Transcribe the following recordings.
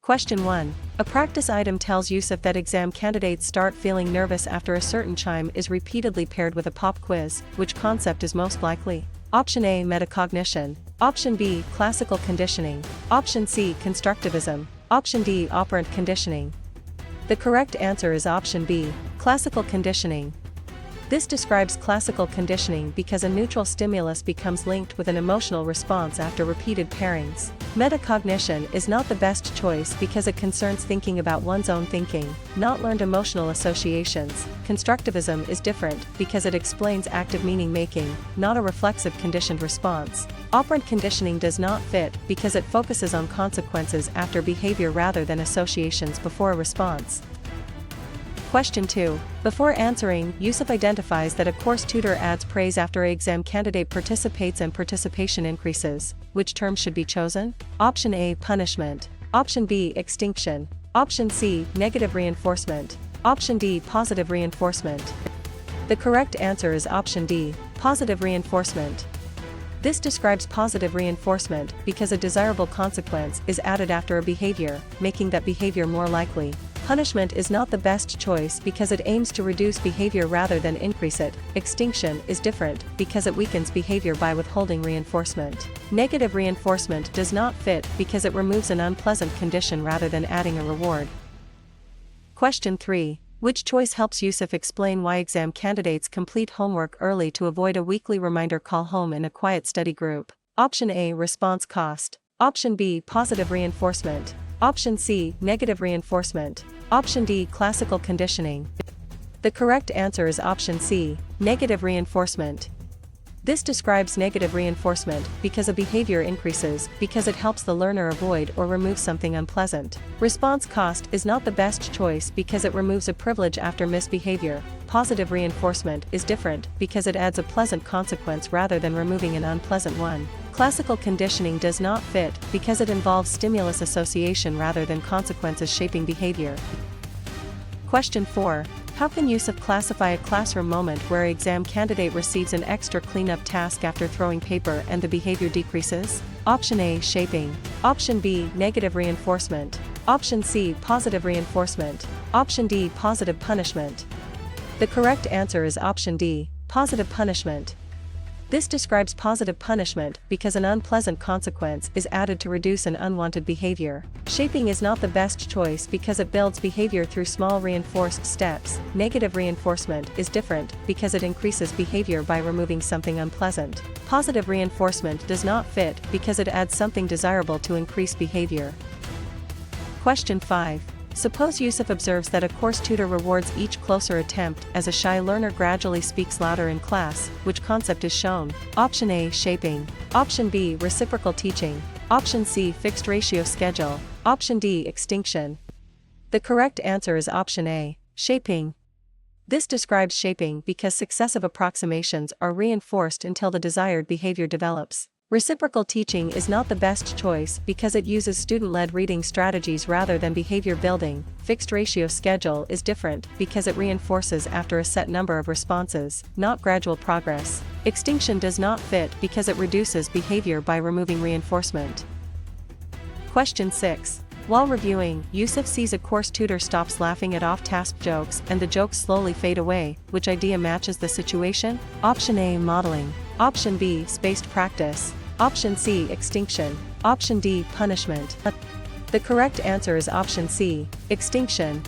Question 1. A practice item tells Yusuf that exam candidates start feeling nervous after a certain chime is repeatedly paired with a pop quiz. Which concept is most likely? Option A. Metacognition. Option B. Classical conditioning. Option C. Constructivism. Option D. Operant conditioning. The correct answer is option B. Classical conditioning. This describes classical conditioning because a neutral stimulus becomes linked with an emotional response after repeated pairings. Metacognition is not the best choice because it concerns thinking about one's own thinking, not learned emotional associations. Constructivism is different because it explains active meaning making, not a reflexive conditioned response. Operant conditioning does not fit because it focuses on consequences after behavior rather than associations before a response. Question 2. Before answering, Yusuf identifies that a course tutor adds praise after an exam candidate participates and participation increases. Which term should be chosen? Option A. Punishment. Option B. Extinction. Option C. Negative reinforcement. Option D. Positive reinforcement. The correct answer is option D. Positive reinforcement. This describes positive reinforcement because a desirable consequence is added after a behavior, making that behavior more likely. Punishment is not the best choice because it aims to reduce behavior rather than increase it. Extinction is different because it weakens behavior by withholding reinforcement. Negative reinforcement does not fit because it removes an unpleasant condition rather than adding a reward. Question 3. Which choice helps Yusuf explain why exam candidates complete homework early to avoid a weekly reminder call home in a quiet study group? Option A. Response cost. Option B. Positive reinforcement. Option C. Negative reinforcement. Option D. Classical conditioning. The correct answer is option C. Negative reinforcement. This describes negative reinforcement because a behavior increases because it helps the learner avoid or remove something unpleasant. Response cost is not the best choice because it removes a privilege after misbehavior. Positive reinforcement is different because it adds a pleasant consequence rather than removing an unpleasant one. Classical conditioning does not fit because it involves stimulus association rather than consequences shaping behavior. Question 4. How can Yusuf classify a classroom moment where an exam candidate receives an extra cleanup task after throwing paper and the behavior decreases? Option A. Shaping. Option B. Negative reinforcement. Option C. Positive reinforcement. Option D. Positive punishment. The correct answer is option D. Positive punishment. This describes positive punishment because an unpleasant consequence is added to reduce an unwanted behavior. Shaping is not the best choice because it builds behavior through small reinforced steps. Negative reinforcement is different because it increases behavior by removing something unpleasant. Positive reinforcement does not fit because it adds something desirable to increase behavior. Question 5. Suppose Yusuf observes that a course tutor rewards each closer attempt as a shy learner gradually speaks louder in class. Which concept is shown? Option A. Shaping. Option B. Reciprocal teaching. Option C. Fixed ratio schedule. Option D. Extinction. The correct answer is option A. Shaping. This describes shaping because successive approximations are reinforced until the desired behavior develops. Reciprocal teaching is not the best choice because it uses student-led reading strategies rather than behavior building. Fixed ratio schedule is different because it reinforces after a set number of responses, not gradual progress. Extinction does not fit because it reduces behavior by removing reinforcement. Question 6. While reviewing, Yusuf sees a course tutor stops laughing at off-task jokes and the jokes slowly fade away. Which idea matches the situation? Option A. Modeling. Option B. Spaced practice. Option C. Extinction. Option D. Punishment. The correct answer is option C. Extinction.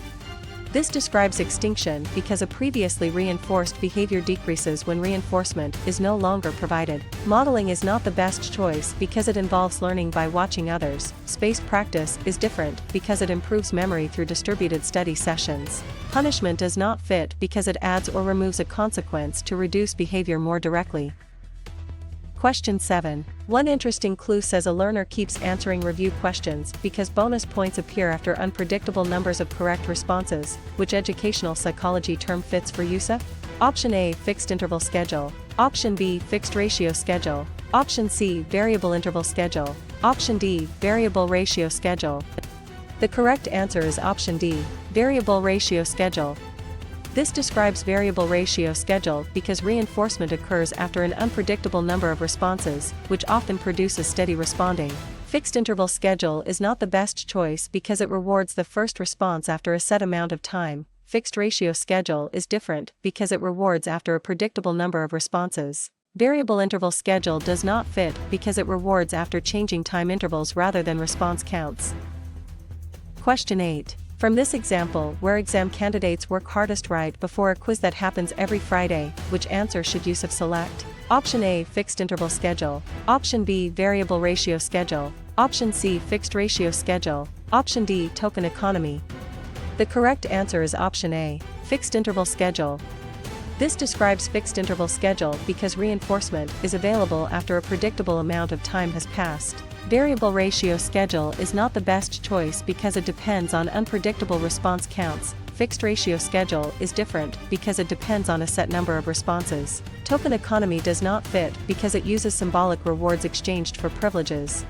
This describes extinction because a previously reinforced behavior decreases when reinforcement is no longer provided. Modeling is not the best choice because it involves learning by watching others. Spaced practice is different because it improves memory through distributed study sessions. Punishment does not fit because it adds or removes a consequence to reduce behavior more directly. Question 7. One interesting clue says a learner keeps answering review questions because bonus points appear after unpredictable numbers of correct responses. Which educational psychology term fits for Yusuf? Option A. Fixed interval schedule. Option B. Fixed ratio schedule. Option C. Variable interval schedule. Option D. Variable ratio schedule. The correct answer is option D. Variable ratio schedule. This describes variable ratio schedule because reinforcement occurs after an unpredictable number of responses, which often produces steady responding. Fixed interval schedule is not the best choice because it rewards the first response after a set amount of time. Fixed ratio schedule is different because it rewards after a predictable number of responses. Variable interval schedule does not fit because it rewards after changing time intervals rather than response counts. Question 8. From this example, where exam candidates work hardest right before a quiz that happens every Friday, which answer should Yusuf select? Option A, fixed interval schedule. Option B, variable ratio schedule. Option C, fixed ratio schedule. Option D, token economy. The correct answer is option A, fixed interval schedule. This describes fixed interval schedule because reinforcement is available after a predictable amount of time has passed. Variable ratio schedule is not the best choice because it depends on unpredictable response counts. Fixed ratio schedule is different because it depends on a set number of responses. Token economy does not fit because it uses symbolic rewards exchanged for privileges.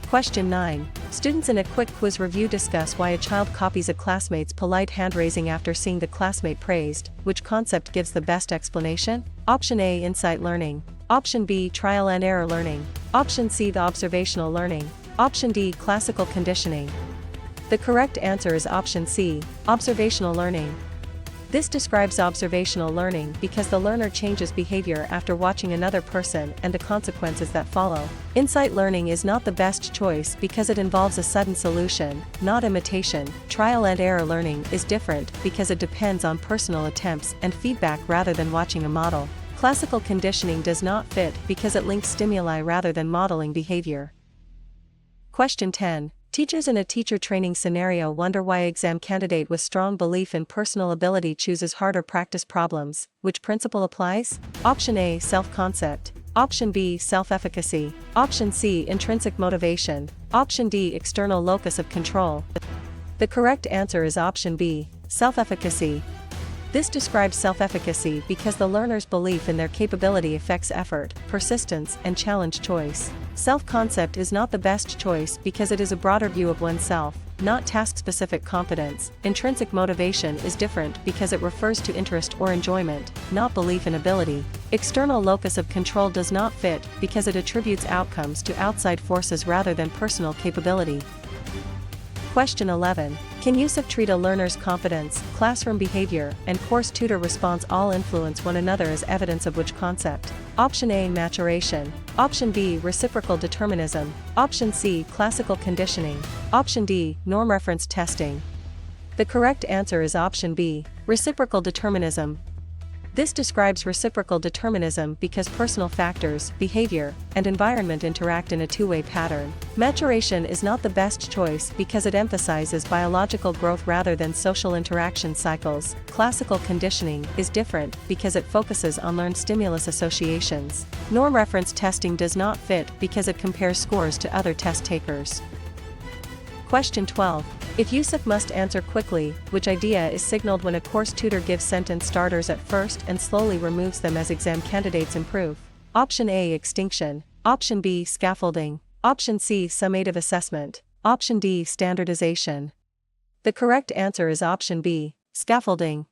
Question 9. Students in a quick quiz review discuss why a child copies a classmate's polite hand-raising after seeing the classmate praised. Which concept gives the best explanation? Option A, insight learning. Option B, trial and error learning. Option C, the observational learning. Option D, classical conditioning. The correct answer is option C, observational learning. This describes observational learning because the learner changes behavior after watching another person and the consequences that follow. Insight learning is not the best choice because it involves a sudden solution, not imitation. Trial and error learning is different because it depends on personal attempts and feedback rather than watching a model. Classical conditioning does not fit because it links stimuli rather than modeling behavior. Question 10. Teachers in a teacher training scenario wonder why exam candidate with strong belief in personal ability chooses harder practice problems. Which principle applies? Option A, self-concept. Option B, self-efficacy. Option C, intrinsic motivation. Option D, external locus of control. The correct answer is option B, self-efficacy. This describes self-efficacy because the learner's belief in their capability affects effort, persistence, and challenge choice. Self-concept is not the best choice because it is a broader view of oneself, not task-specific competence. Intrinsic motivation is different because it refers to interest or enjoyment, not belief in ability. External locus of control does not fit because it attributes outcomes to outside forces rather than personal capability. Question 11. Can Yusuf treat a learner's confidence, classroom behavior, and course tutor response all influence one another as evidence of which concept? Option A, maturation. Option B, reciprocal determinism. Option C, classical conditioning. Option D, norm reference testing. The correct answer is option B, reciprocal determinism. This describes reciprocal determinism because personal factors, behavior, and environment interact in a two-way pattern. Maturation is not the best choice because it emphasizes biological growth rather than social interaction cycles. Classical conditioning is different because it focuses on learned stimulus associations. Norm reference testing does not fit because it compares scores to other test takers. Question 12. If Yusuf must answer quickly, which idea is signaled when a course tutor gives sentence starters at first and slowly removes them as exam candidates improve? Option A, extinction. Option B, scaffolding. Option C, summative assessment. Option D, standardization. The correct answer is option B, scaffolding.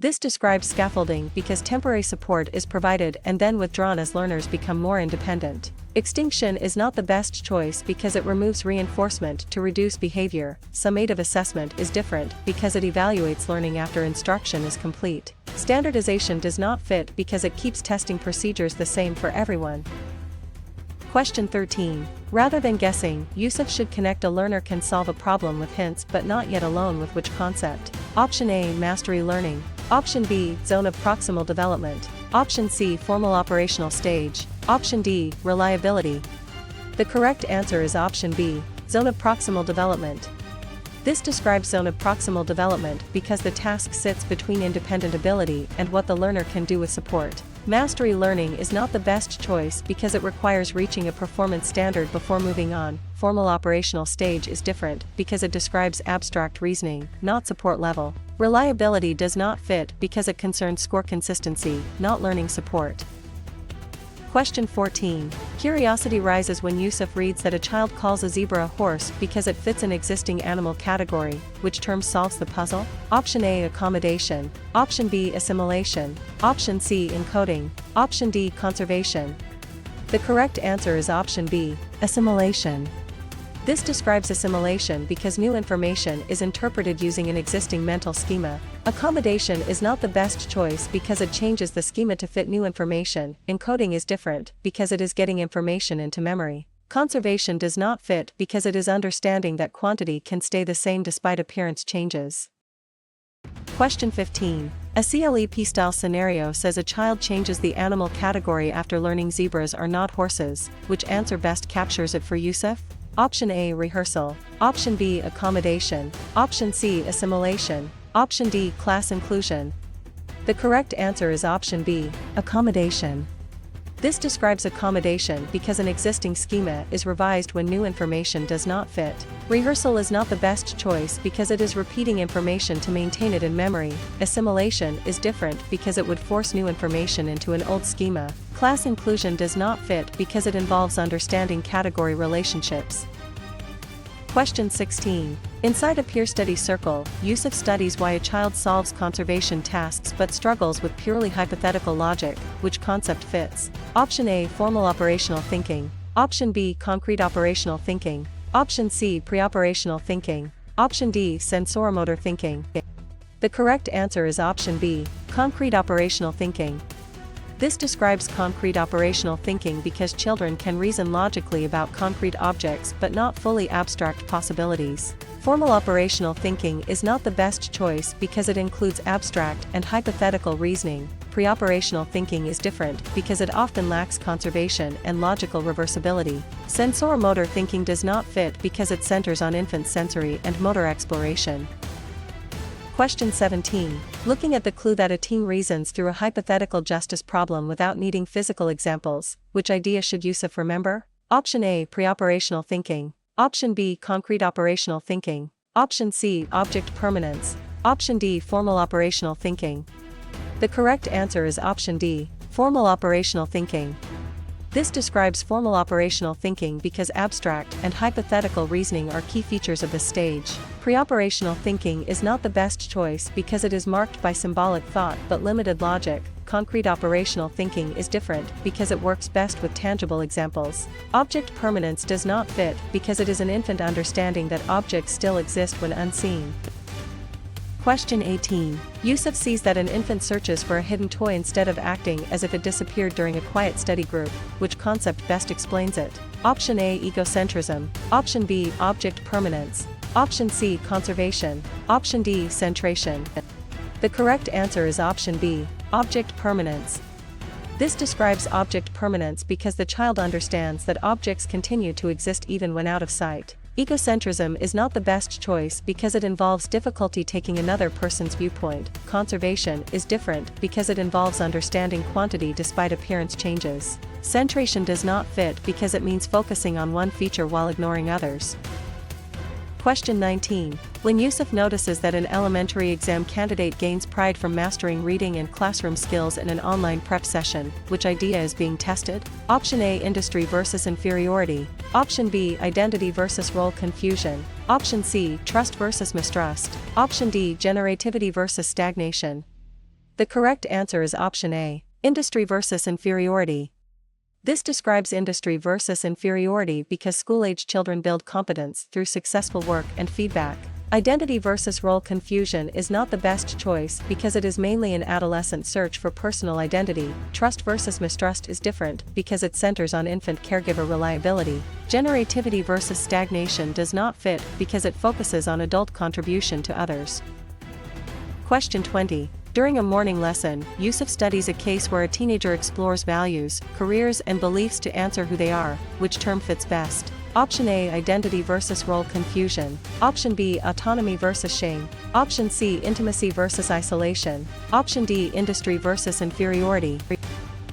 This describes scaffolding because temporary support is provided and then withdrawn as learners become more independent. Extinction is not the best choice because it removes reinforcement to reduce behavior. Summative assessment is different because it evaluates learning after instruction is complete. Standardization does not fit because it keeps testing procedures the same for everyone. Question 13. Rather than guessing, Yusuf should connect a learner can solve a problem with hints but not yet alone with which concept? Option A, mastery learning. Option B, zone of proximal development. Option C, formal operational stage. Option D, reliability. The correct answer is option B, zone of proximal development. This describes zone of proximal development because the task sits between independent ability and what the learner can do with support. Mastery learning is not the best choice because it requires reaching a performance standard before moving on. Formal operational stage is different because it describes abstract reasoning, not support level. Reliability does not fit because it concerns score consistency, not learning support. Question 14. Curiosity rises when Yusuf reads that a child calls a zebra a horse because it fits an existing animal category. Which term solves the puzzle? Option A, accommodation. Option B, assimilation. Option C, encoding. Option D, conservation. The correct answer is option B, assimilation. This describes assimilation because new information is interpreted using an existing mental schema. Accommodation is not the best choice because it changes the schema to fit new information. Encoding is different because it is getting information into memory. Conservation does not fit because it is understanding that quantity can stay the same despite appearance changes. Question 15. A CLEP-style scenario says a child changes the animal category after learning zebras are not horses. Which answer best captures it for Yusuf? Option A, rehearsal. Option B, accommodation. Option C, assimilation. Option D, class inclusion. The correct answer is option B, accommodation. This describes accommodation because an existing schema is revised when new information does not fit. Rehearsal is not the best choice because it is repeating information to maintain it in memory. Assimilation is different because it would force new information into an old schema. Class inclusion does not fit because it involves understanding category relationships. Question 16. Inside a peer study circle, Yusuf studies why a child solves conservation tasks but struggles with purely hypothetical logic. Which concept fits? Option A, formal operational thinking. Option B, concrete operational thinking. Option C, pre-operational thinking. Option D, sensoromotor thinking. The correct answer is option B, concrete operational thinking. This describes concrete operational thinking because children can reason logically about concrete objects but not fully abstract possibilities. Formal operational thinking is not the best choice because it includes abstract and hypothetical reasoning. Pre-operational thinking is different because it often lacks conservation and logical reversibility. Sensoromotor thinking does not fit because it centers on infant sensory and motor exploration. Question 17. Looking at the clue that a teen reasons through a hypothetical justice problem without needing physical examples, which idea should Yusuf remember? Option A, pre-operational thinking. Option B, concrete operational thinking. Option C, object permanence. Option D, formal operational thinking. The correct answer is option D, formal operational thinking. This describes formal operational thinking because abstract and hypothetical reasoning are key features of this stage. Pre-operational thinking is not the best choice because it is marked by symbolic thought but limited logic. Concrete operational thinking is different because it works best with tangible examples. Object permanence does not fit because it is an infant understanding that objects still exist when unseen. Question 18. Yusuf sees that an infant searches for a hidden toy instead of acting as if it disappeared during a quiet study group. Which concept best explains it? Option A, egocentrism. Option B, object permanence. Option C, conservation. Option D, centration. The correct answer is option B, object permanence. This describes object permanence because the child understands that objects continue to exist even when out of sight. Egocentrism is not the best choice because it involves difficulty taking another person's viewpoint. Conservation is different because it involves understanding quantity despite appearance changes. Centration does not fit because it means focusing on one feature while ignoring others. Question 19. When Yusuf notices that an elementary exam candidate gains pride from mastering reading and classroom skills in an online prep session, which idea is being tested? Option A, industry versus inferiority. Option B, identity versus role confusion. Option C, trust versus mistrust. Option D, generativity versus stagnation. The correct answer is option A, industry versus inferiority. This describes industry versus inferiority because school-age children build competence through successful work and feedback. Identity versus role confusion is not the best choice because it is mainly an adolescent search for personal identity. Trust versus mistrust is different because it centers on infant caregiver reliability. Generativity versus stagnation does not fit because it focuses on adult contribution to others. Question 20. During a morning lesson, Yusuf studies a case where a teenager explores values, careers and beliefs to answer who they are. Which term fits best? Option A, identity versus role confusion. Option B, autonomy versus shame. Option C, intimacy versus isolation. Option D, industry versus inferiority.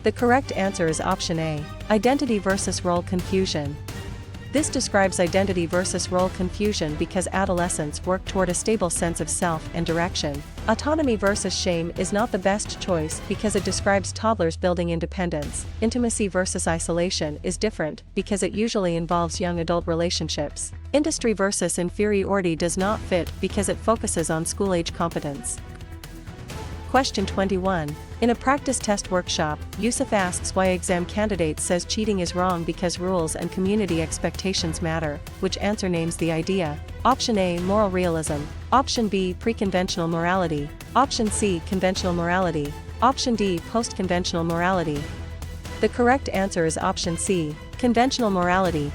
The correct answer is option A, identity versus role confusion. This describes identity versus role confusion because adolescents work toward a stable sense of self and direction. Autonomy versus shame is not the best choice because it describes toddlers building independence. Intimacy versus isolation is different because it usually involves young adult relationships. Industry versus inferiority does not fit because it focuses on school-age competence. Question 21. In a practice test workshop, Yusuf asks why exam candidate says cheating is wrong because rules and community expectations matter, which answer names the idea. Option A, moral realism. Option B, pre-conventional morality. Option C, conventional morality. Option D, post-conventional morality. The correct answer is option C, conventional morality.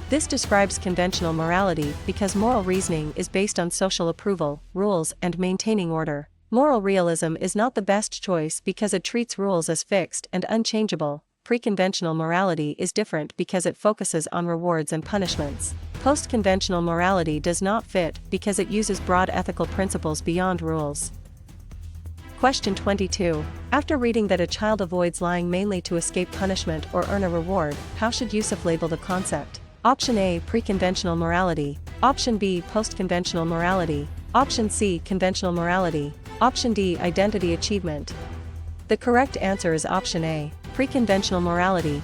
This describes conventional morality because moral reasoning is based on social approval, rules, and maintaining order. Moral realism is not the best choice because it treats rules as fixed and unchangeable. Pre-conventional morality is different because it focuses on rewards and punishments. Post-conventional morality does not fit because it uses broad ethical principles beyond rules. Question 22. After reading that a child avoids lying mainly to escape punishment or earn a reward, how should Yusuf label the concept? Option A, pre-conventional morality. Option B, post-conventional morality. Option C, conventional morality. Option D, identity achievement. The correct answer is option A, pre-conventional morality.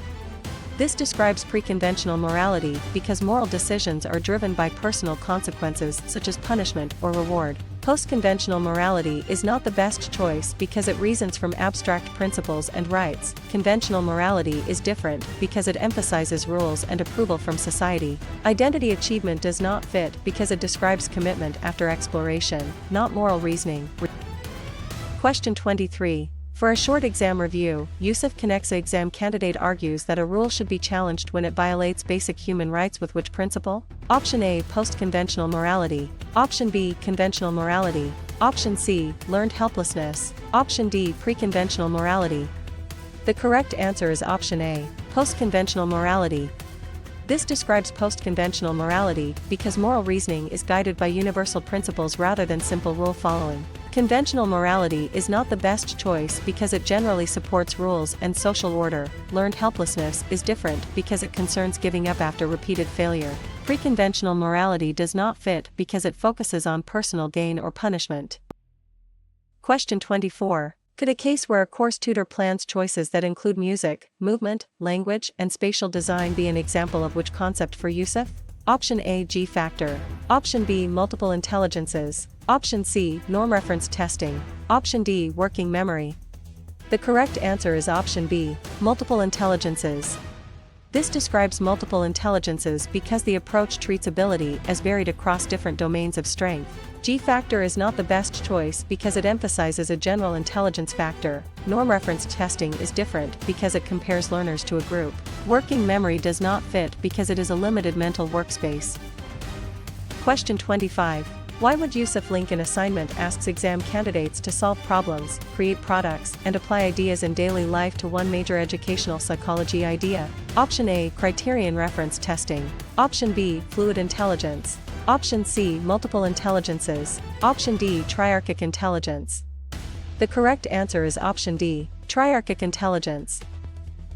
This describes pre-conventional morality because moral decisions are driven by personal consequences such as punishment or reward. Post-conventional morality is not the best choice because it reasons from abstract principles and rights. Conventional morality is different because it emphasizes rules and approval from society. Identity achievement does not fit because it describes commitment after exploration, not moral reasoning. Question 23. For a short exam review, Yusuf connects a exam candidate argues that a rule should be challenged when it violates basic human rights with which principle? Option A, post-conventional morality. Option B, conventional morality. Option C, learned helplessness. Option D, pre-conventional morality. The correct answer is option A, post-conventional morality. This describes post-conventional morality because moral reasoning is guided by universal principles rather than simple rule following. Conventional morality is not the best choice because it generally supports rules and social order. Learned helplessness is different because it concerns giving up after repeated failure. Pre-conventional morality does not fit because it focuses on personal gain or punishment. Question 24. Could a case where a course tutor plans choices that include music, movement, language, and spatial design be an example of which concept for Yusuf? Option A, G factor. Option B, multiple intelligences. Option C, norm reference testing. Option D, working memory. The correct answer is option B, multiple intelligences. This describes multiple intelligences because the approach treats ability as varied across different domains of strength. G factor is not the best choice because it emphasizes a general intelligence factor. Norm reference testing is different because it compares learners to a group. Working memory does not fit because it is a limited mental workspace. Question 25. Why would Yusuf link an assignment asks exam candidates to solve problems, create products, and apply ideas in daily life to one major educational psychology idea? Option A, criterion reference testing. Option B, fluid intelligence. Option C, multiple intelligences. Option D, triarchic intelligence. The correct answer is option D, triarchic intelligence.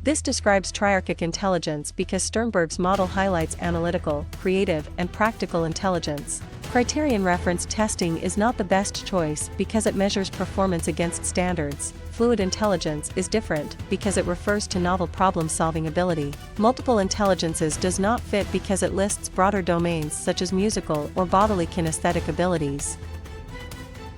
This describes triarchic intelligence because Sternberg's model highlights analytical, creative, and practical intelligence. Criterion reference testing is not the best choice because it measures performance against standards. Fluid intelligence is different because it refers to novel problem-solving ability. Multiple intelligences does not fit because it lists broader domains such as musical or bodily kinesthetic abilities.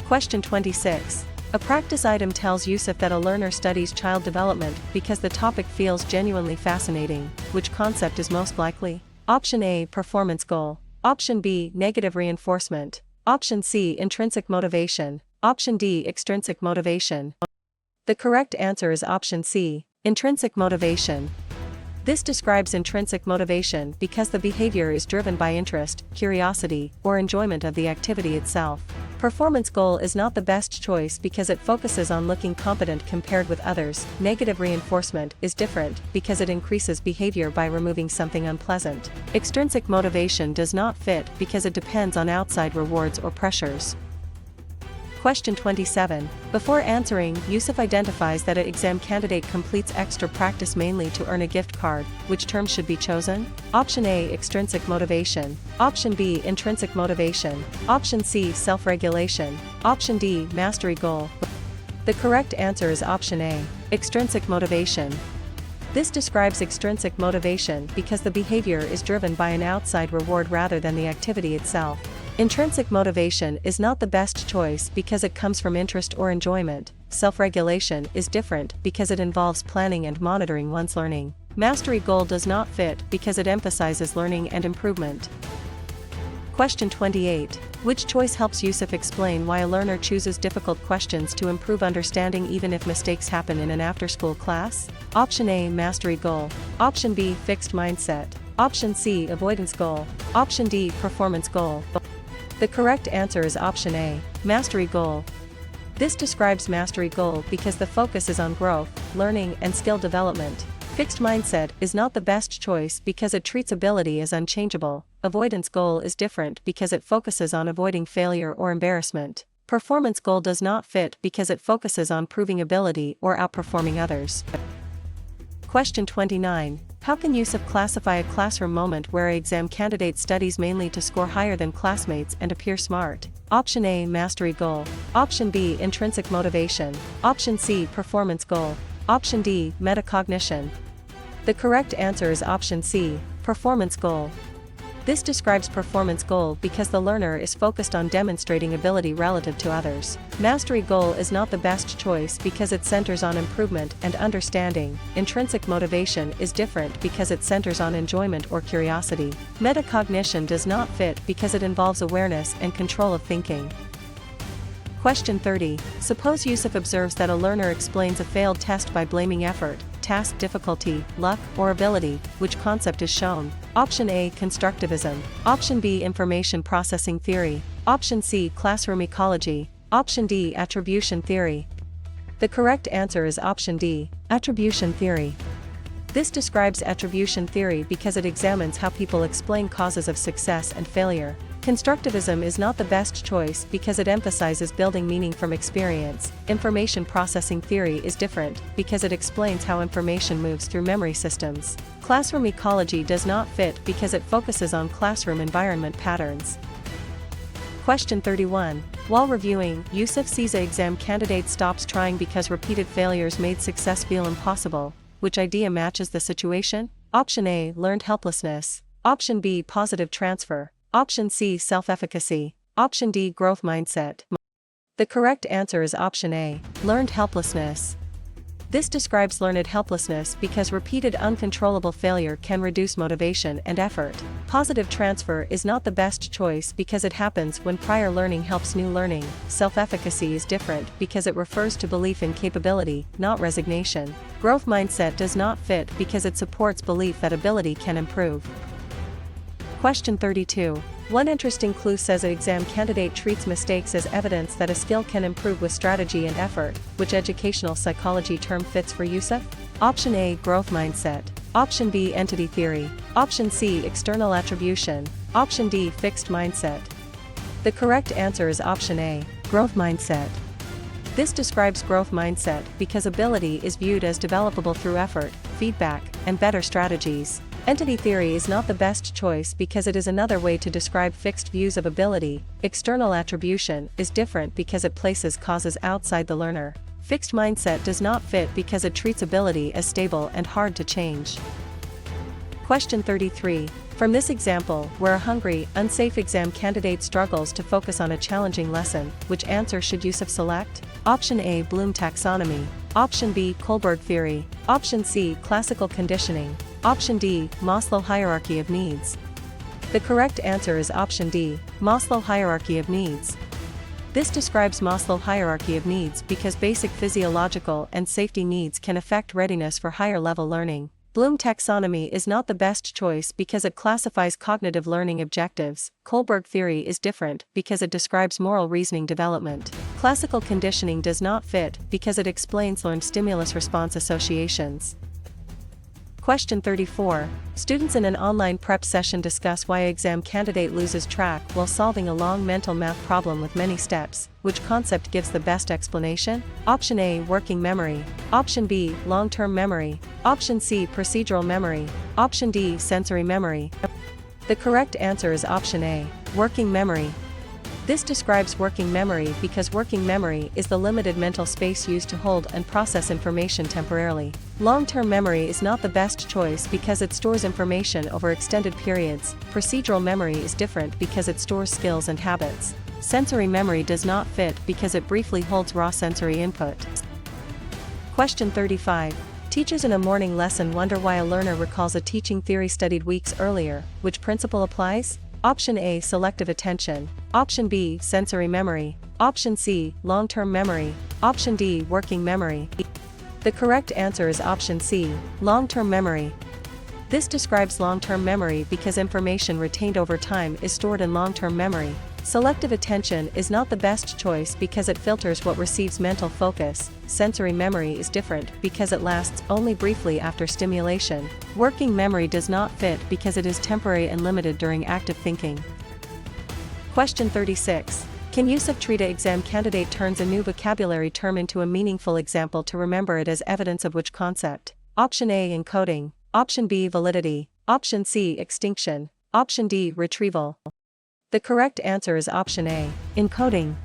Question 26. A practice item tells Yusuf that a learner studies child development because the topic feels genuinely fascinating. Which concept is most likely? Option A, performance goal. Option B, negative reinforcement. Option C, intrinsic motivation. Option D, extrinsic motivation. The correct answer is option C, intrinsic motivation. This describes intrinsic motivation because the behavior is driven by interest, curiosity, or enjoyment of the activity itself. Performance goal is not the best choice because it focuses on looking competent compared with others. Negative reinforcement is different because it increases behavior by removing something unpleasant. Extrinsic motivation does not fit because it depends on outside rewards or pressures. Question 27. Before answering, Yusuf identifies that an exam candidate completes extra practice mainly to earn a gift card. Which term should be chosen? Option A, extrinsic motivation. Option B, intrinsic motivation. Option C, self-regulation. Option D, mastery goal. The correct answer is option A, extrinsic motivation. This describes extrinsic motivation because the behavior is driven by an outside reward rather than the activity itself. Intrinsic motivation is not the best choice because it comes from interest or enjoyment. self-regulation is different because it involves planning and monitoring one's learning. Mastery goal does not fit because it emphasizes learning and improvement. Question 28. Which choice helps Yusuf explain why a learner chooses difficult questions to improve understanding even if mistakes happen in an after-school class? Option A, mastery goal. Option B, fixed mindset. Option C, avoidance goal. Option D, performance goal. The correct answer is option A, mastery goal. This describes mastery goal because the focus is on growth, learning, and skill development. Fixed mindset is not the best choice because it treats ability as unchangeable. Avoidance goal is different because it focuses on avoiding failure or embarrassment. Performance goal does not fit because it focuses on proving ability or outperforming others. Question 29. How can Yusuf classify a classroom moment where an exam candidate studies mainly to score higher than classmates and appear smart? Option A, mastery goal. Option B, intrinsic motivation. Option C, performance goal. Option D, metacognition. The correct answer is option C, performance goal. This describes performance goal because the learner is focused on demonstrating ability relative to others. Mastery goal is not the best choice because it centers on improvement and understanding. Intrinsic motivation is different because it centers on enjoyment or curiosity. Metacognition does not fit because it involves awareness and control of thinking. Question 30. Suppose Yusuf observes that a learner explains a failed test by blaming effort, task difficulty, luck, or ability. Which concept is shown? Option A, Constructivism. Option B, information processing theory. Option C, classroom ecology. Option D, attribution theory. The correct answer is option D, attribution theory. This describes attribution theory because it examines how people explain causes of success and failure. Constructivism is not the best choice because it emphasizes building meaning from experience. Information processing theory is different because it explains how information moves through memory systems. Classroom ecology does not fit because it focuses on classroom environment patterns. Question 31. While reviewing, Yusuf sees an exam candidate stops trying because repeated failures made success feel impossible. Which idea matches the situation? Option A, learned helplessness. Option B, positive transfer. Option C, self-efficacy. Option D, growth mindset. The correct answer is option A, learned helplessness. This describes learned helplessness because repeated uncontrollable failure can reduce motivation and effort. Positive transfer is not the best choice because it happens when prior learning helps new learning. Self-efficacy is different because it refers to belief in capability, not resignation. Growth mindset does not fit because it supports belief that ability can improve. Question 32. One interesting clue says an exam candidate treats mistakes as evidence that a skill can improve with strategy and effort. Which educational psychology term fits for Yusuf? Option A, growth mindset. Option B, entity theory. Option C, external attribution. Option D, fixed mindset. The correct answer is option A, growth mindset. This describes growth mindset because ability is viewed as developable through effort, feedback, and better strategies. Entity theory is not the best choice because it is another way to describe fixed views of ability. External attribution is different because it places causes outside the learner. Fixed mindset does not fit because it treats ability as stable and hard to change. Question 33. From this example, where a hungry, unsafe exam candidate struggles to focus on a challenging lesson, which answer should Yusuf select? Option A, Bloom taxonomy. Option B, Kohlberg theory. Option C, classical conditioning. Option D, Maslow hierarchy of needs. The correct answer is option D, Maslow hierarchy of needs. This describes Maslow hierarchy of needs because basic physiological and safety needs can affect readiness for higher level learning. Bloom taxonomy is not the best choice because it classifies cognitive learning objectives. Kohlberg theory is different because it describes moral reasoning development. Classical conditioning does not fit because it explains learned stimulus response associations. Question 34. Students in an online prep session discuss why an exam candidate loses track while solving a long mental math problem with many steps. Which concept gives the best explanation? Option A, working memory. Option B, long-term memory. Option C, procedural memory. Option D, sensory memory. The correct answer is option A, working memory. This describes working memory because working memory is the limited mental space used to hold and process information temporarily. Long-term memory is not the best choice because it stores information over extended periods. Procedural memory is different because it stores skills and habits. Sensory memory does not fit because it briefly holds raw sensory input. Question 35. Teachers in a morning lesson wonder why a learner recalls a teaching theory studied weeks earlier. Which principle applies? Option A, selective attention. Option B, sensory memory. Option C, long-term memory. Option D, working memory. The correct answer is option C, long-term memory. This describes long-term memory because information retained over time is stored in long-term memory. Selective attention is not the best choice because it filters what receives mental focus. Sensory memory is different because it lasts only briefly after stimulation. Working memory does not fit because it is temporary and limited during active thinking. Question 36. Can Yusuf treat an exam candidate turns a new vocabulary term into a meaningful example to remember it as evidence of which concept? Option A, encoding. Option B, validity. Option C, extinction. Option D, retrieval. The correct answer is option A, encoding.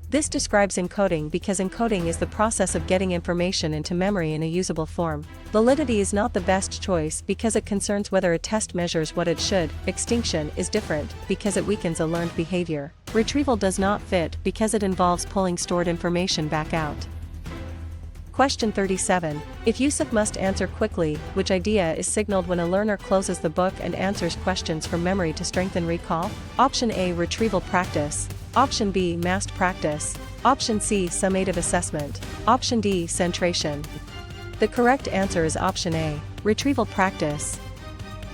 This describes encoding because encoding is the process of getting information into memory in a usable form. Validity is not the best choice because it concerns whether a test measures what it should. Extinction is different because it weakens a learned behavior. Retrieval does not fit because it involves pulling stored information back out. Question 37. If Yusuf must answer quickly, which idea is signaled when a learner closes the book and answers questions from memory to strengthen recall? Option A, retrieval practice. Option B, massed practice. Option C, summative assessment. Option D, centration. The correct answer is option A, retrieval practice.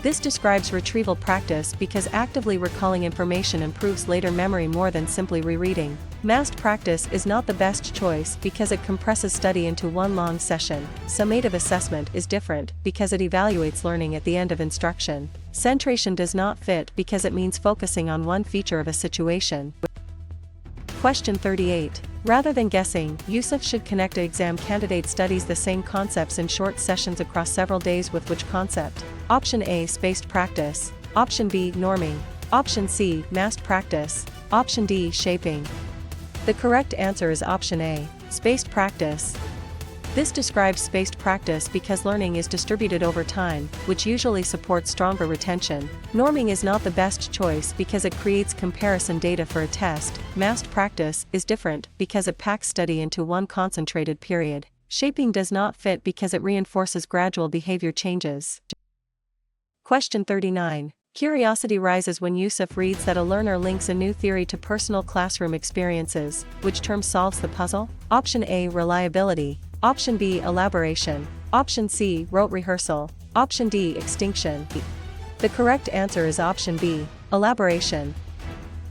This describes retrieval practice because actively recalling information improves later memory more than simply rereading. Massed practice is not the best choice because it compresses study into one long session. Summative assessment is different because it evaluates learning at the end of instruction. Centration does not fit because it means focusing on one feature of a situation. Question 38. Rather than guessing, Yusuf should connect an exam candidate studies the same concepts in short sessions across several days with which concept? Option A, spaced practice. Option B, norming. Option C, massed practice. Option D, shaping. The correct answer is option A, spaced practice. This describes spaced practice because learning is distributed over time, which usually supports stronger retention. Norming is not the best choice because it creates comparison data for a test. Massed practice is different because it packs study into one concentrated period. Shaping does not fit because it reinforces gradual behavior changes. Question 39. Curiosity rises when Yusuf reads that a learner links a new theory to personal classroom experiences. Which term solves the puzzle? Option A, reliability. Option B, elaboration. Option C, rote rehearsal. Option D, extinction. The correct answer is option B, elaboration.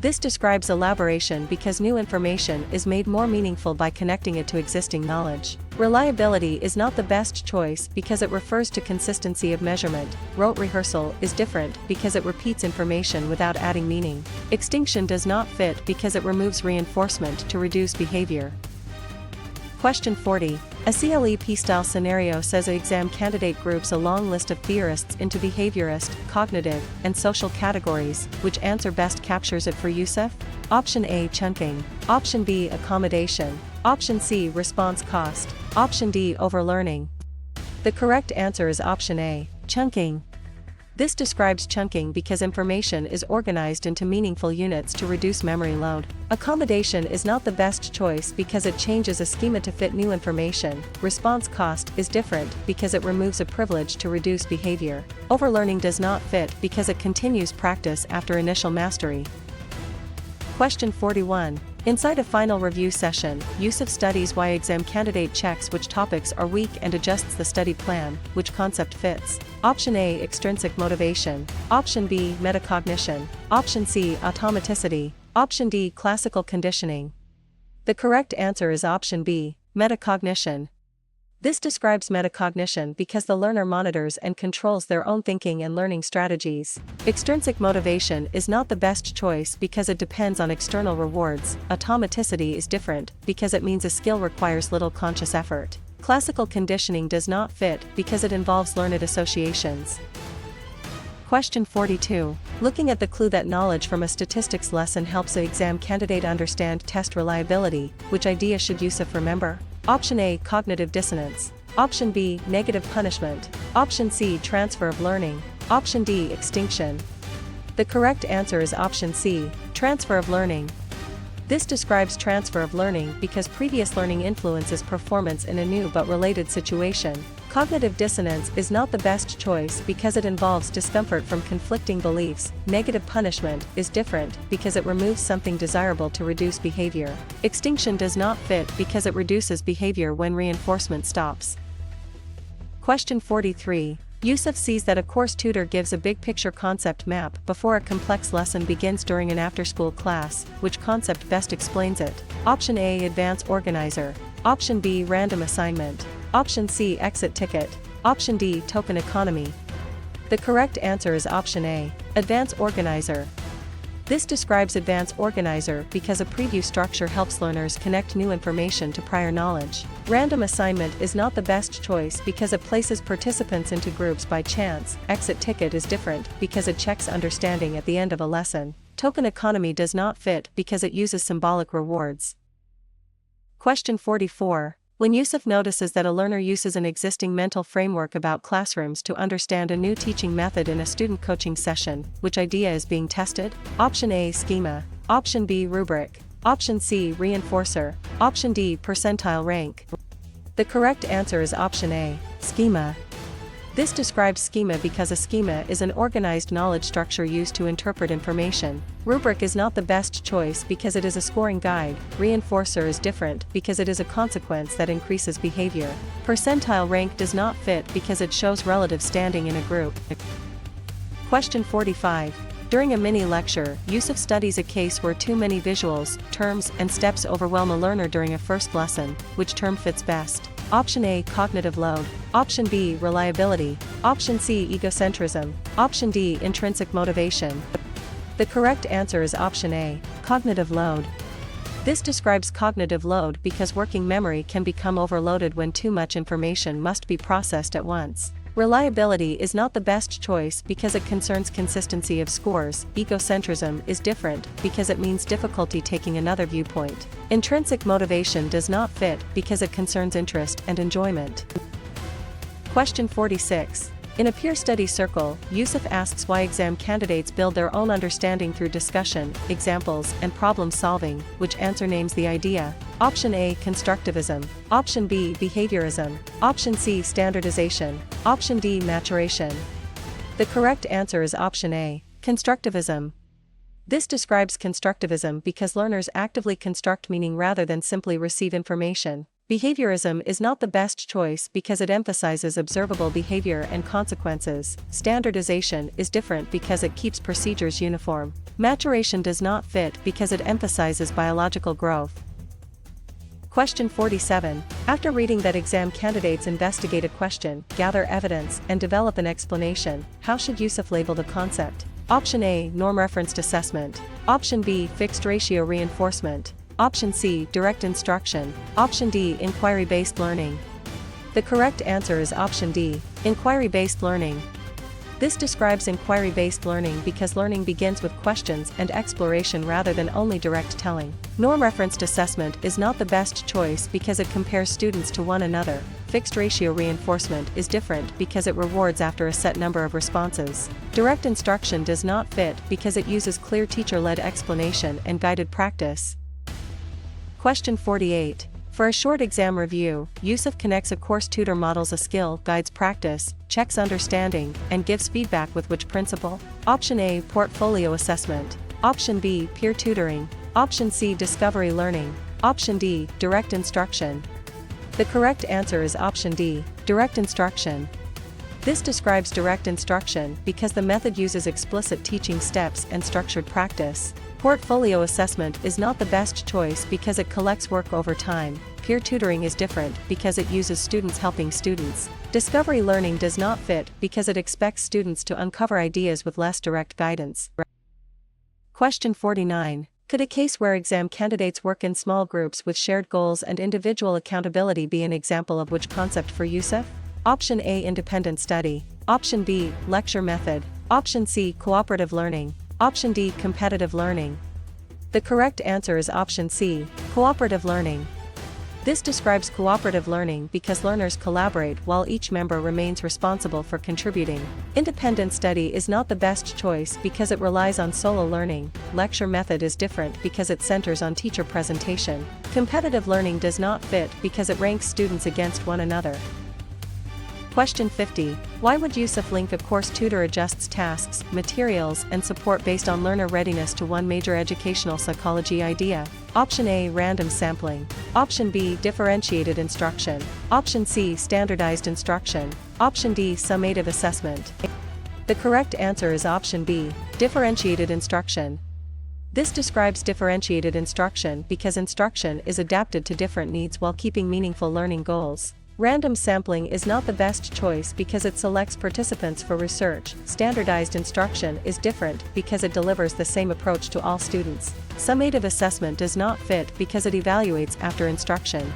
This describes elaboration because new information is made more meaningful by connecting it to existing knowledge. Reliability is not the best choice because it refers to consistency of measurement. Rote rehearsal is different because it repeats information without adding meaning. Extinction does not fit because it removes reinforcement to reduce behavior. Question 40. A CLEP-style scenario says an exam candidate groups a long list of theorists into behaviorist, cognitive, and social categories. Which answer best captures it for Yusuf? Option A, chunking. Option B, accommodation. Option C, response cost. Option D, overlearning. The correct answer is option A, chunking. This describes chunking because information is organized into meaningful units to reduce memory load. Accommodation is not the best choice because it changes a schema to fit new information. Response cost is different because it removes a privilege to reduce behavior. Overlearning does not fit because it continues practice after initial mastery. Question 41. Inside a final review session, Yusuf studies why exam candidate checks which topics are weak and adjusts the study plan. Which concept fits? Option A, extrinsic motivation. Option B, metacognition. Option C, automaticity. Option D, classical conditioning. The correct answer is option B, metacognition. This describes metacognition because the learner monitors and controls their own thinking and learning strategies. Extrinsic motivation is not the best choice because it depends on external rewards. Automaticity is different because it means a skill requires little conscious effort. Classical conditioning does not fit because it involves learned associations. Question 42. Looking at the clue that knowledge from a statistics lesson helps an exam candidate understand test reliability, which idea should Yusuf remember? Option A, cognitive dissonance. Option B, negative punishment. Option C, transfer of learning. Option D, extinction. The correct answer is option C, transfer of learning. This describes transfer of learning because previous learning influences performance in a new but related situation. Cognitive dissonance is not the best choice because it involves discomfort from conflicting beliefs. Negative punishment is different because it removes something desirable to reduce behavior. Extinction does not fit because it reduces behavior when reinforcement stops. Question 43. Yusuf sees that a course tutor gives a big picture concept map before a complex lesson begins during an after-school class. Which concept best explains it? Option A, advance organizer. Option B, random assignment. Option C, exit ticket. Option D, token economy. The correct answer is option A, advance organizer. This describes advance organizer because a preview structure helps learners connect new information to prior knowledge. Random assignment is not the best choice because it places participants into groups by chance. Exit ticket is different because it checks understanding at the end of a lesson. Token economy does not fit because it uses symbolic rewards. Question 44. When Yusuf notices that a learner uses an existing mental framework about classrooms to understand a new teaching method in a student coaching session, which idea is being tested? Option A, schema. Option B, rubric. Option C, reinforcer. Option D, percentile rank. The correct answer is option A, schema. This describes schema because a schema is an organized knowledge structure used to interpret information. Rubric is not the best choice because it is a scoring guide. Reinforcer is different because it is a consequence that increases behavior. Percentile rank does not fit because it shows relative standing in a group. Question 45. During a mini-lecture, Yusuf studies a case where too many visuals, terms, and steps overwhelm a learner during a first lesson. Which term fits best? Option A, cognitive load. Option B, reliability. Option C, egocentrism. Option D, intrinsic motivation. The correct answer is option A, cognitive load. This describes cognitive load because working memory can become overloaded when too much information must be processed at once. Reliability is not the best choice because it concerns consistency of scores. Egocentrism is different because it means difficulty taking another viewpoint. Intrinsic motivation does not fit because it concerns interest and enjoyment. Question 46. In a peer study circle, Yusuf asks why exam candidates build their own understanding through discussion, examples, and problem solving. Which answer names the idea? Option A, constructivism. Option B, behaviorism. Option C, standardization. Option D, maturation. The correct answer is option A, constructivism. This describes constructivism because learners actively construct meaning rather than simply receive information. Behaviorism is not the best choice because it emphasizes observable behavior and consequences. Standardization is different because it keeps procedures uniform. Maturation does not fit because it emphasizes biological growth. Question 47. After reading that exam candidates investigate a question, gather evidence, and develop an explanation, how should Yusuf label the concept? Option A, norm-referenced assessment. Option B, fixed ratio reinforcement. Option C, direct instruction. Option D, inquiry-based learning. The correct answer is option D, inquiry-based learning. This describes inquiry-based learning because learning begins with questions and exploration rather than only direct telling. Norm-referenced assessment is not the best choice because it compares students to one another. Fixed ratio reinforcement is different because it rewards after a set number of responses. Direct instruction does not fit because it uses clear teacher-led explanation and guided practice. Question 48. For a short exam review, Yusuf connects a course tutor models a skill, guides practice, checks understanding, and gives feedback with which principle? Option A, portfolio assessment. Option B, peer tutoring. Option C, discovery learning. Option D, direct instruction. The correct answer is option D, direct instruction. This describes direct instruction because the method uses explicit teaching steps and structured practice. Portfolio assessment is not the best choice because it collects work over time. Peer tutoring is different because it uses students helping students. Discovery learning does not fit because it expects students to uncover ideas with less direct guidance. Question 49. Could a case where exam candidates work in small groups with shared goals and individual accountability be an example of which concept for Yusuf? Option A, independent study. Option B, lecture method. Option C, cooperative learning. Option D, competitive learning. The correct answer is option C, cooperative learning. This describes cooperative learning because learners collaborate while each member remains responsible for contributing. Independent study is not the best choice because it relies on solo learning. Lecture method is different because it centers on teacher presentation. Competitive learning does not fit because it ranks students against one another. Question 50. Why would Yusuf link a course tutor adjusts tasks, materials, and support based on learner readiness to one major educational psychology idea? Option A. Random sampling. Option B. Differentiated instruction. Option C. Standardized instruction. Option D. Summative assessment. The correct answer is option B. Differentiated instruction. This describes differentiated instruction because instruction is adapted to different needs while keeping meaningful learning goals. Random sampling is not the best choice because it selects participants for research. Standardized instruction is different because it delivers the same approach to all students. Summative assessment does not fit because it evaluates after instruction.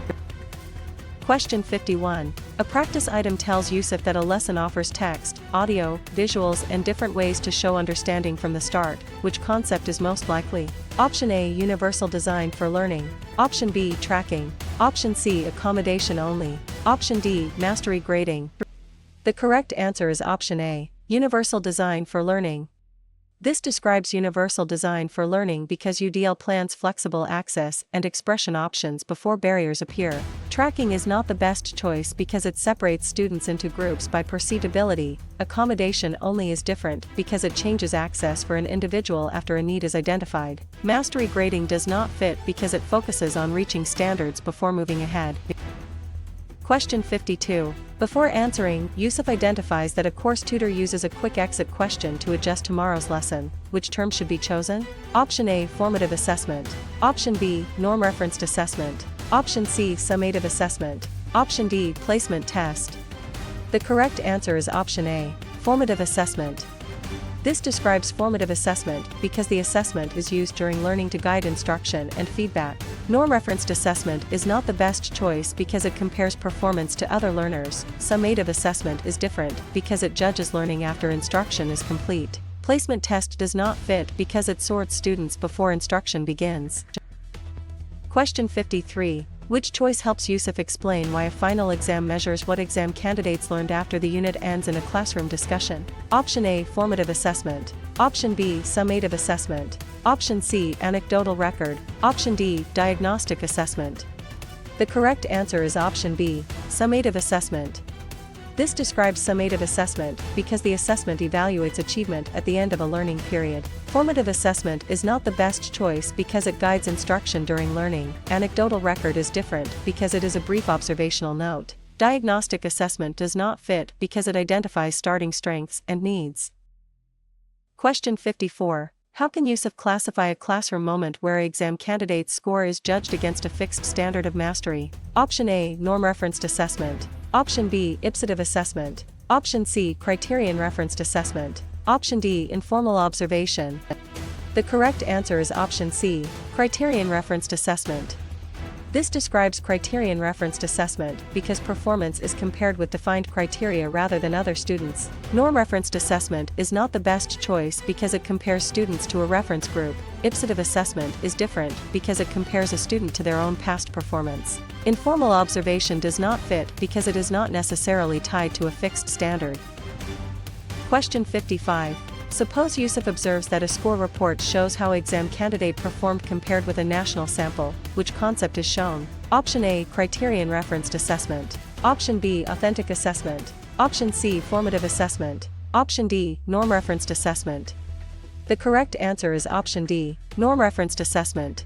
Question 51. A practice item tells Yusuf that a lesson offers text, audio, visuals, and different ways to show understanding from the start. Which concept is most likely? Option A. Universal design for learning. Option B. Tracking. Option C. Accommodation only. Option D. Mastery grading. The correct answer is option A. Universal design for learning. This describes universal design for learning because UDL plans flexible access and expression options before barriers appear. Tracking is not the best choice because it separates students into groups by perceived ability. Accommodation only is different because it changes access for an individual after a need is identified. Mastery grading does not fit because it focuses on reaching standards before moving ahead. Question 52. Before answering, Yusuf identifies that a course tutor uses a quick exit question to adjust tomorrow's lesson. Which term should be chosen? Option A. Formative assessment. Option B. Norm-referenced assessment. Option C. Summative assessment. Option D. Placement test. The correct answer is option A. Formative assessment. This describes formative assessment because the assessment is used during learning to guide instruction and feedback. Norm-referenced assessment is not the best choice because it compares performance to other learners. Summative assessment is different because it judges learning after instruction is complete. Placement test does not fit because it sorts students before instruction begins. Question 53. Which choice helps Yusuf explain why a final exam measures what exam candidates learned after the unit ends in a classroom discussion? Option A. Formative assessment. Option B. Summative assessment. Option C. Anecdotal record. Option D. Diagnostic assessment. The correct answer is option B. Summative assessment. This describes summative assessment because the assessment evaluates achievement at the end of a learning period. Formative assessment is not the best choice because it guides instruction during learning. Anecdotal record is different because it is a brief observational note. Diagnostic assessment does not fit because it identifies starting strengths and needs. Question 54. How can Yusuf classify a classroom moment where an exam candidate's score is judged against a fixed standard of mastery? Option A. Norm-referenced assessment. Option B. Ipsative assessment. Option C. Criterion-referenced assessment. Option D. Informal observation. The correct answer is option C. Criterion-referenced assessment. This describes criterion-referenced assessment because performance is compared with defined criteria rather than other students. Norm-referenced assessment is not the best choice because it compares students to a reference group. Ipsative assessment is different because it compares a student to their own past performance. Informal observation does not fit because it is not necessarily tied to a fixed standard. Question 55. Suppose Yusuf observes that a score report shows how exam candidate performed compared with a national sample. Which concept is shown? Option A. Criterion-referenced assessment. Option B. Authentic assessment. Option C. Formative assessment. Option D. Norm-referenced assessment. The correct answer is option D. Norm-referenced assessment.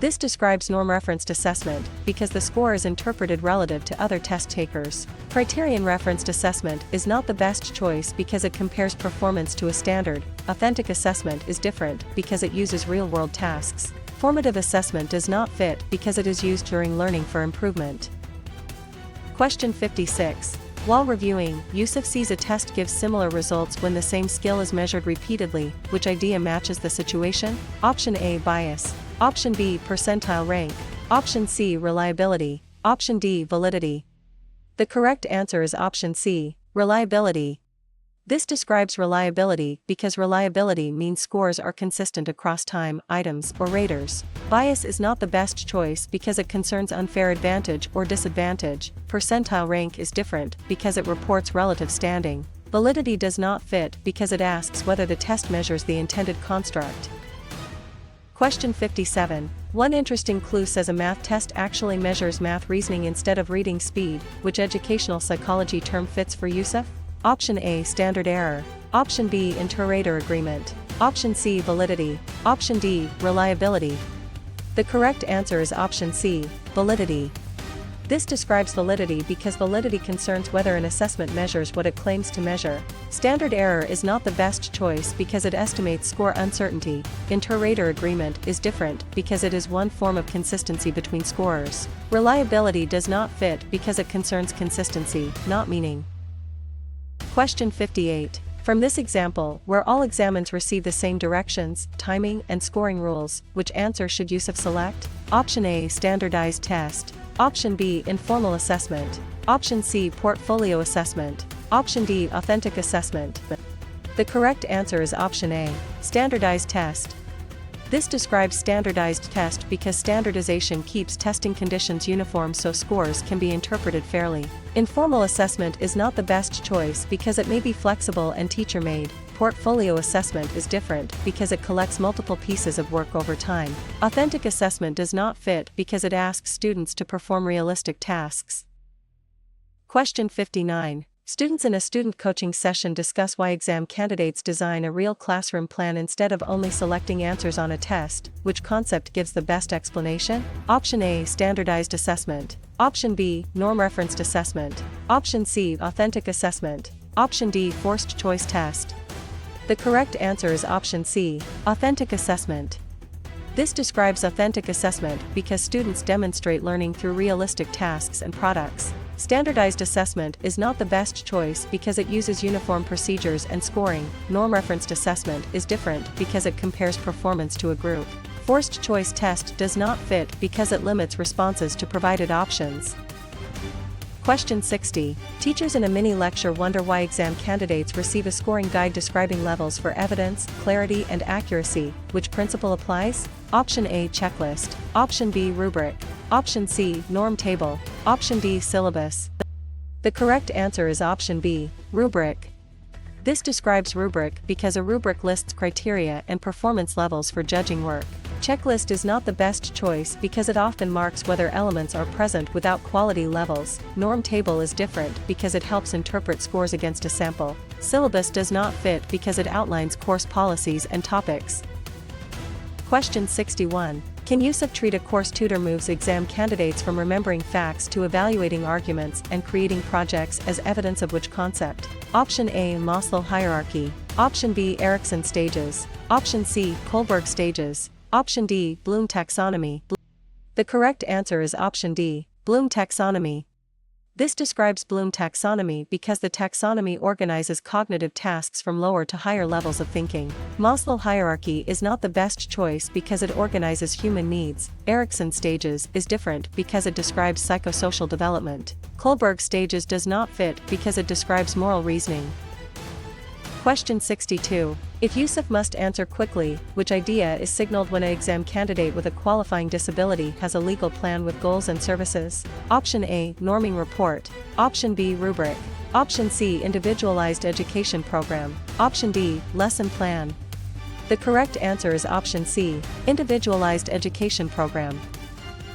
This describes norm-referenced assessment because the score is interpreted relative to other test takers. Criterion-referenced assessment is not the best choice because it compares performance to a standard. Authentic assessment is different because it uses real-world tasks. Formative assessment does not fit because it is used during learning for improvement. Question 56. While reviewing, Yusuf sees a test gives similar results when the same skill is measured repeatedly. Which idea matches the situation? Option A. Bias. Option B. Percentile rank. Option C. Reliability. Option D. Validity. The correct answer is option C. Reliability. This describes reliability because reliability means scores are consistent across time, items, or raters. Bias is not the best choice because it concerns unfair advantage or disadvantage. Percentile rank is different because it reports relative standing. Validity does not fit because it asks whether the test measures the intended construct. Question 57. One interesting clue says a math test actually measures math reasoning instead of reading speed. Which educational psychology term fits for Yusuf? Option A, standard error. Option B, inter-rater agreement. Option C, validity. Option D, reliability. The correct answer is option C, validity. This describes validity because validity concerns whether an assessment measures what it claims to measure. Standard error is not the best choice because it estimates score uncertainty. Inter-rater agreement is different because it is one form of consistency between scorers. Reliability does not fit because it concerns consistency, not meaning. Question 58. From this example, where all examines receive the same directions, timing, and scoring rules, which answer should Yusuf select? Option A, standardized test. Option B, informal assessment. Option C, portfolio assessment. Option D, authentic assessment. The correct answer is option A, standardized test. This describes standardized test because standardization keeps testing conditions uniform so scores can be interpreted fairly. Informal assessment is not the best choice because it may be flexible and teacher-made. Portfolio assessment is different because it collects multiple pieces of work over time. Authentic assessment does not fit because it asks students to perform realistic tasks. Question 59. Students in a student coaching session discuss why exam candidates design a real classroom plan instead of only selecting answers on a test. Which concept gives the best explanation? Option A, standardized assessment. Option B, norm-referenced assessment. Option C, authentic assessment. Option D, forced choice test. The correct answer is option C, authentic assessment. This describes authentic assessment because students demonstrate learning through realistic tasks and products. Standardized assessment is not the best choice because it uses uniform procedures and scoring. Norm-referenced assessment is different because it compares performance to a group. Forced choice test does not fit because it limits responses to provided options. Question 60. Teachers in a mini-lecture wonder why exam candidates receive a scoring guide describing levels for evidence, clarity, and accuracy. Which principle applies? Option A, checklist. Option B, rubric. Option C, norm table. Option D, syllabus. The correct answer is option B, rubric. This describes rubric because a rubric lists criteria and performance levels for judging work. Checklist is not the best choice because it often marks whether elements are present without quality levels. Norm table is different because it helps interpret scores against a sample. Syllabus does not fit because it outlines course policies and topics. Question 61. Can Yusuf treat a course tutor moves exam candidates from remembering facts to evaluating arguments and creating projects as evidence of which concept? Option A, Maslow hierarchy. Option B, Erikson stages. Option C, Kohlberg stages. Option D, Bloom taxonomy. The correct answer is option D, Bloom taxonomy. This describes Bloom taxonomy because the taxonomy organizes cognitive tasks from lower to higher levels of thinking. Maslow hierarchy is not the best choice because it organizes human needs. Erikson stages is different because it describes psychosocial development. Kohlberg stages does not fit because it describes moral reasoning. Question 62. If Yusuf must answer quickly, which idea is signaled when an exam candidate with a qualifying disability has a legal plan with goals and services? Option A, norming report. Option B, rubric. Option C, individualized education program. Option D, lesson plan. The correct answer is option C, individualized education program.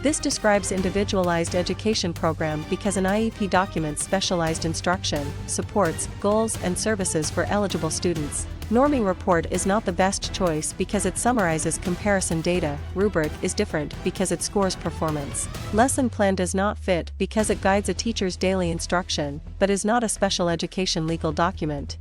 This describes individualized education program because an IEP documents specialized instruction, supports, goals, and services for eligible students. Norming report is not the best choice because it summarizes comparison data. Rubric is different because it scores performance. Lesson plan does not fit because it guides a teacher's daily instruction, but is not a special education legal document.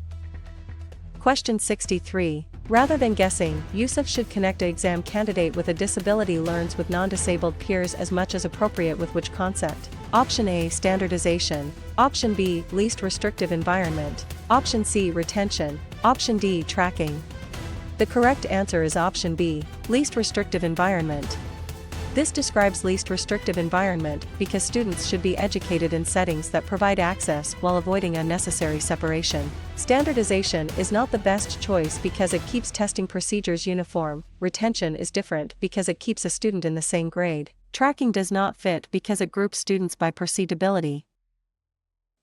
Question 63. Rather than guessing, Yusuf should connect an exam candidate with a disability learns with non-disabled peers as much as appropriate with which concept? Option A, standardization. Option B, least restrictive environment. Option C, retention. Option D, tracking. The correct answer is option B, least restrictive environment. This describes least restrictive environment because students should be educated in settings that provide access while avoiding unnecessary separation. Standardization is not the best choice because it keeps testing procedures uniform. Retention is different because it keeps a student in the same grade. Tracking does not fit because it groups students by perceived ability.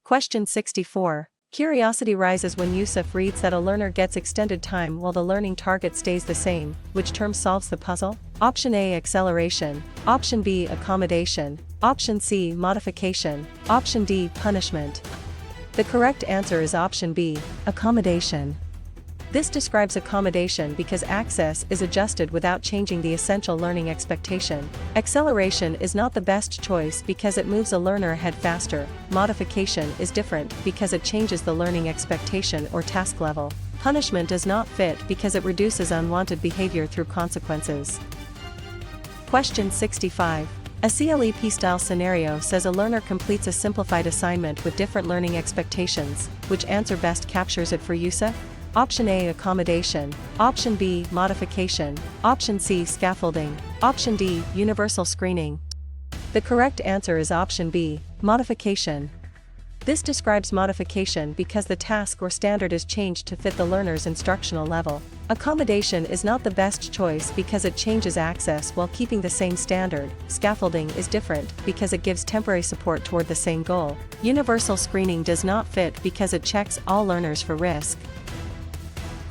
Question 64. Curiosity rises when Yusuf reads that a learner gets extended time while the learning target stays the same. Which term solves the puzzle? Option A, acceleration. Option B, accommodation. Option C, modification. Option D, punishment. The correct answer is option B, accommodation. This describes accommodation because access is adjusted without changing the essential learning expectation. Acceleration is not the best choice because it moves a learner ahead faster. Modification is different because it changes the learning expectation or task level. Punishment does not fit because it reduces unwanted behavior through consequences. Question 65. A CLEP-style scenario says a learner completes a simplified assignment with different learning expectations. Which answer best captures it for Yusuf? Option A, accommodation. Option B, modification. Option C, scaffolding. Option D, universal screening. The correct answer is option B, modification. This describes modification because the task or standard is changed to fit the learner's instructional level. Accommodation is not the best choice because it changes access while keeping the same standard. Scaffolding is different because it gives temporary support toward the same goal. Universal screening does not fit because it checks all learners for risk.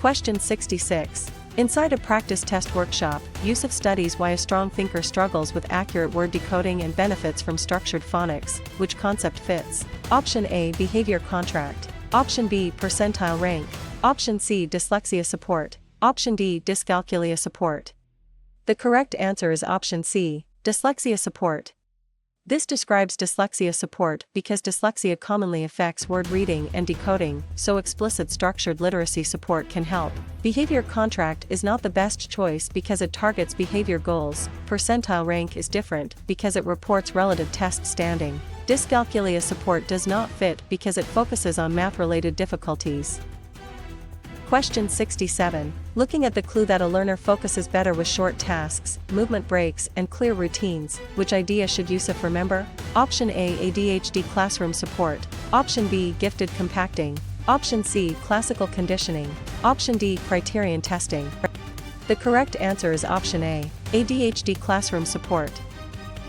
Question 66. Inside a practice test workshop, Yusuf studies why a strong thinker struggles with accurate word decoding and benefits from structured phonics. Which concept fits? Option A, behavior contract. Option B, percentile rank. Option C, dyslexia support. Option D, dyscalculia support. The correct answer is option C, dyslexia support. This describes dyslexia support because dyslexia commonly affects word reading and decoding, so explicit structured literacy support can help. Behavior contract is not the best choice because it targets behavior goals. Percentile rank is different because it reports relative test standing. Dyscalculia support does not fit because it focuses on math-related difficulties. Question 67. Looking at the clue that a learner focuses better with short tasks, movement breaks, and clear routines, which idea should Yusuf remember? Option A, ADHD classroom support. Option B, gifted compacting. Option C, classical conditioning. Option D, criterion testing. The correct answer is option A, ADHD classroom support.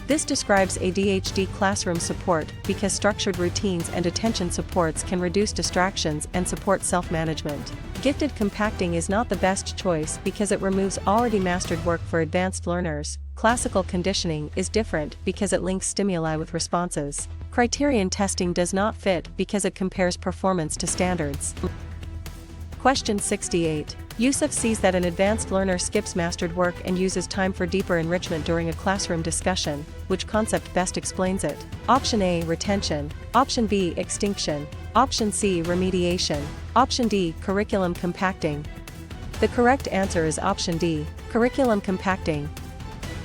This describes ADHD classroom support because structured routines and attention supports can reduce distractions and support self-management. Gifted compacting is not the best choice because it removes already mastered work for advanced learners. Classical conditioning is different because it links stimuli with responses. Criterion testing does not fit because it compares performance to standards. Question 68. Yusuf sees that an advanced learner skips mastered work and uses time for deeper enrichment during a classroom discussion. Which concept best explains it? Option A, retention. Option B, extinction. Option C, remediation. Option D, curriculum compacting. The correct answer is option D, curriculum compacting.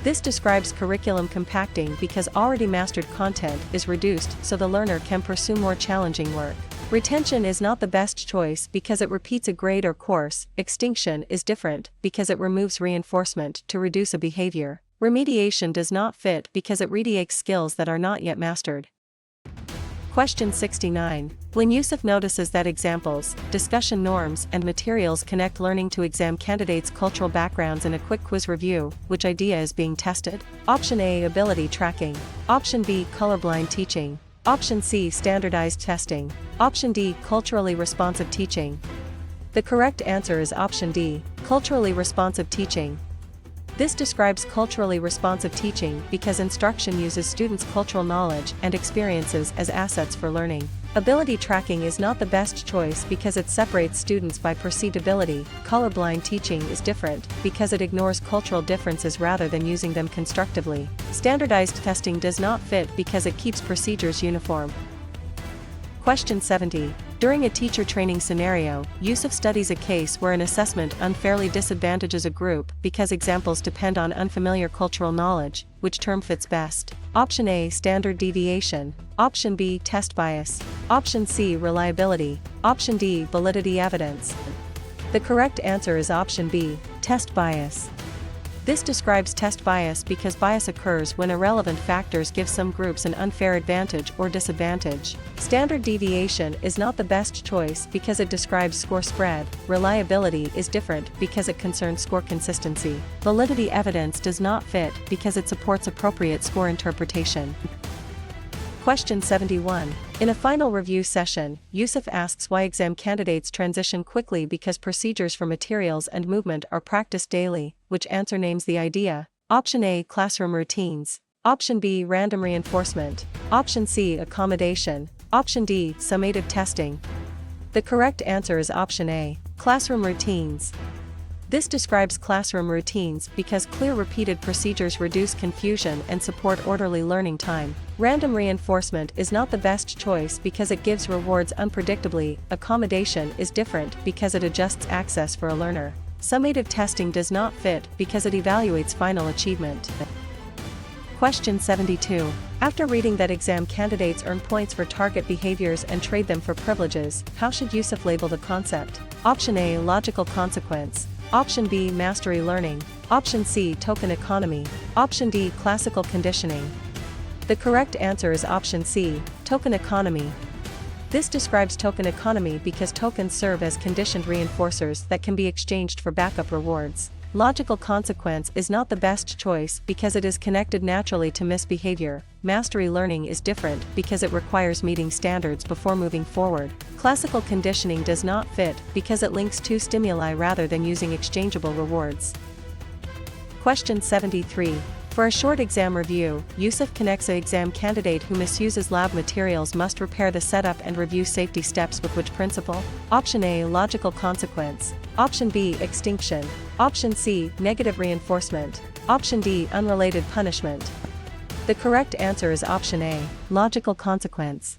This describes curriculum compacting because already mastered content is reduced so the learner can pursue more challenging work. Retention is not the best choice because it repeats a grade or course. Extinction is different because it removes reinforcement to reduce a behavior. Remediation does not fit because it remediates skills that are not yet mastered. Question 69. When Yusuf notices that examples, discussion norms, and materials connect learning to exam candidates' cultural backgrounds in a quick quiz review, which idea is being tested? Option A, ability tracking. Option B, colorblind teaching. Option C, standardized testing. Option D, culturally responsive teaching. The correct answer is option D, culturally responsive teaching. This describes culturally responsive teaching because instruction uses students' cultural knowledge and experiences as assets for learning. Ability tracking is not the best choice because it separates students by perceived ability. Colorblind teaching is different because it ignores cultural differences rather than using them constructively. Standardized testing does not fit because it keeps procedures uniform. Question 70. During a teacher training scenario, Yusuf studies a case where an assessment unfairly disadvantages a group because examples depend on unfamiliar cultural knowledge. Which term fits best? Option A, standard deviation. Option B, test bias. Option C, reliability. Option D, validity evidence. The correct answer is option B, test bias. This describes test bias because bias occurs when irrelevant factors give some groups an unfair advantage or disadvantage. Standard deviation is not the best choice because it describes score spread. Reliability is different because it concerns score consistency. Validity evidence does not fit because it supports appropriate score interpretation. Question 71. In a final review session, Yusuf asks why exam candidates transition quickly because procedures for materials and movement are practiced daily. Which answer names the idea? Option A, classroom routines. Option B, random reinforcement. Option C, accommodation. Option D, summative testing. The correct answer is option A, classroom routines. This describes classroom routines because clear repeated procedures reduce confusion and support orderly learning time. Random reinforcement is not the best choice because it gives rewards unpredictably. Accommodation is different because it adjusts access for a learner. Summative testing does not fit because it evaluates final achievement. Question 72. After reading that exam candidates earn points for target behaviors and trade them for privileges, how should Yusuf label the concept? Option A, logical consequence. Option B, mastery learning. Option C, token economy. Option D, classical conditioning. The correct answer is option C, token economy. This describes token economy because tokens serve as conditioned reinforcers that can be exchanged for backup rewards. Logical consequence is not the best choice because it is connected naturally to misbehavior. Mastery learning is different because it requires meeting standards before moving forward. Classical conditioning does not fit because it links two stimuli rather than using exchangeable rewards. Question 73. For a short exam review, Yusuf connects an exam candidate who misuses lab materials must repair the setup and review safety steps with which principle? Option A, logical consequence. Option B, extinction. Option C, negative reinforcement. Option D, unrelated punishment. The correct answer is option A, logical consequence.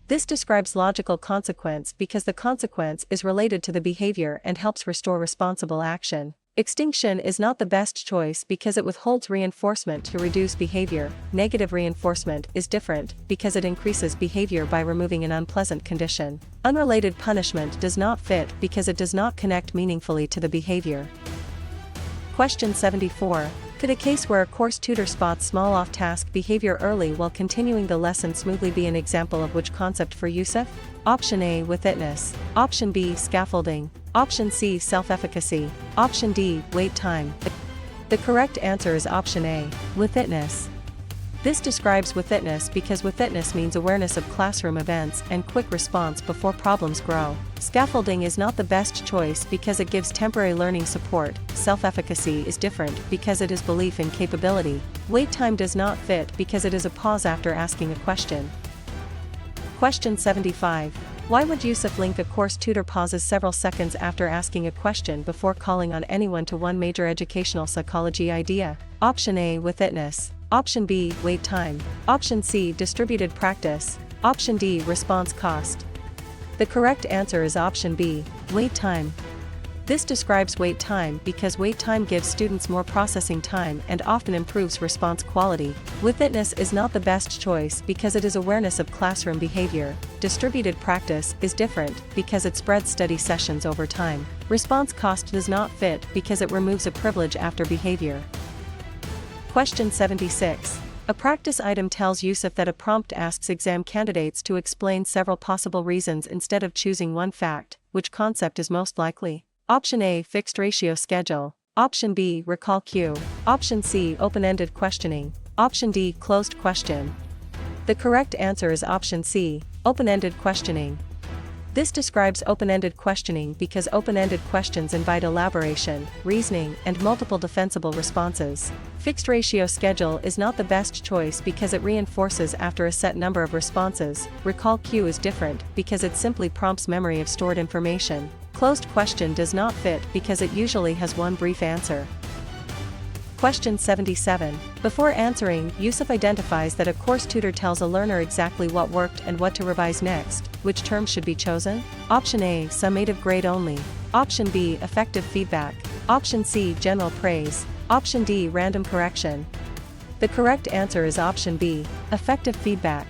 This describes logical consequence because the consequence is related to the behavior and helps restore responsible action. Extinction is not the best choice because it withholds reinforcement to reduce behavior. Negative reinforcement is different because it increases behavior by removing an unpleasant condition. Unrelated punishment does not fit because it does not connect meaningfully to the behavior. Question 74. Could a case where a course tutor spots small off-task behavior early while continuing the lesson smoothly be an example of which concept for Yusuf? Option A, witness. Option B, scaffolding. Option C, self-efficacy. Option D, wait time. The correct answer is option A, witness. This describes witness because witness means awareness of classroom events and quick response before problems grow. Scaffolding is not the best choice because it gives temporary learning support. Self-efficacy is different because it is belief in capability. Wait time does not fit because it is a pause after asking a question. Question 75. Why would Yusuf link a course tutor pauses several seconds after asking a question before calling on anyone to one major educational psychology idea? Option A, witness. Option B, wait time. Option C, distributed practice. Option D, response cost. The correct answer is option B, wait time. This describes wait time because wait time gives students more processing time and often improves response quality. Witness is not the best choice because it is awareness of classroom behavior. Distributed practice is different because it spreads study sessions over time. Response cost does not fit because it removes a privilege after behavior. Question 76. A practice item tells Yusuf that a prompt asks exam candidates to explain several possible reasons instead of choosing one fact. Which concept is most likely? Option A, fixed ratio schedule. Option B, recall cue. Option C, open-ended questioning. Option D, closed question. The correct answer is option C, open-ended questioning. This describes open-ended questioning because open-ended questions invite elaboration, reasoning, and multiple defensible responses. Fixed ratio schedule is not the best choice because it reinforces after a set number of responses. Recall cue is different because it simply prompts memory of stored information. Closed question does not fit because it usually has one brief answer. Question 77. Before answering, Yusuf identifies that a course tutor tells a learner exactly what worked and what to revise next. Which term should be chosen? Option A, summative grade only. Option B, effective feedback. Option C, general praise. Option D, random correction. The correct answer is option B, effective feedback.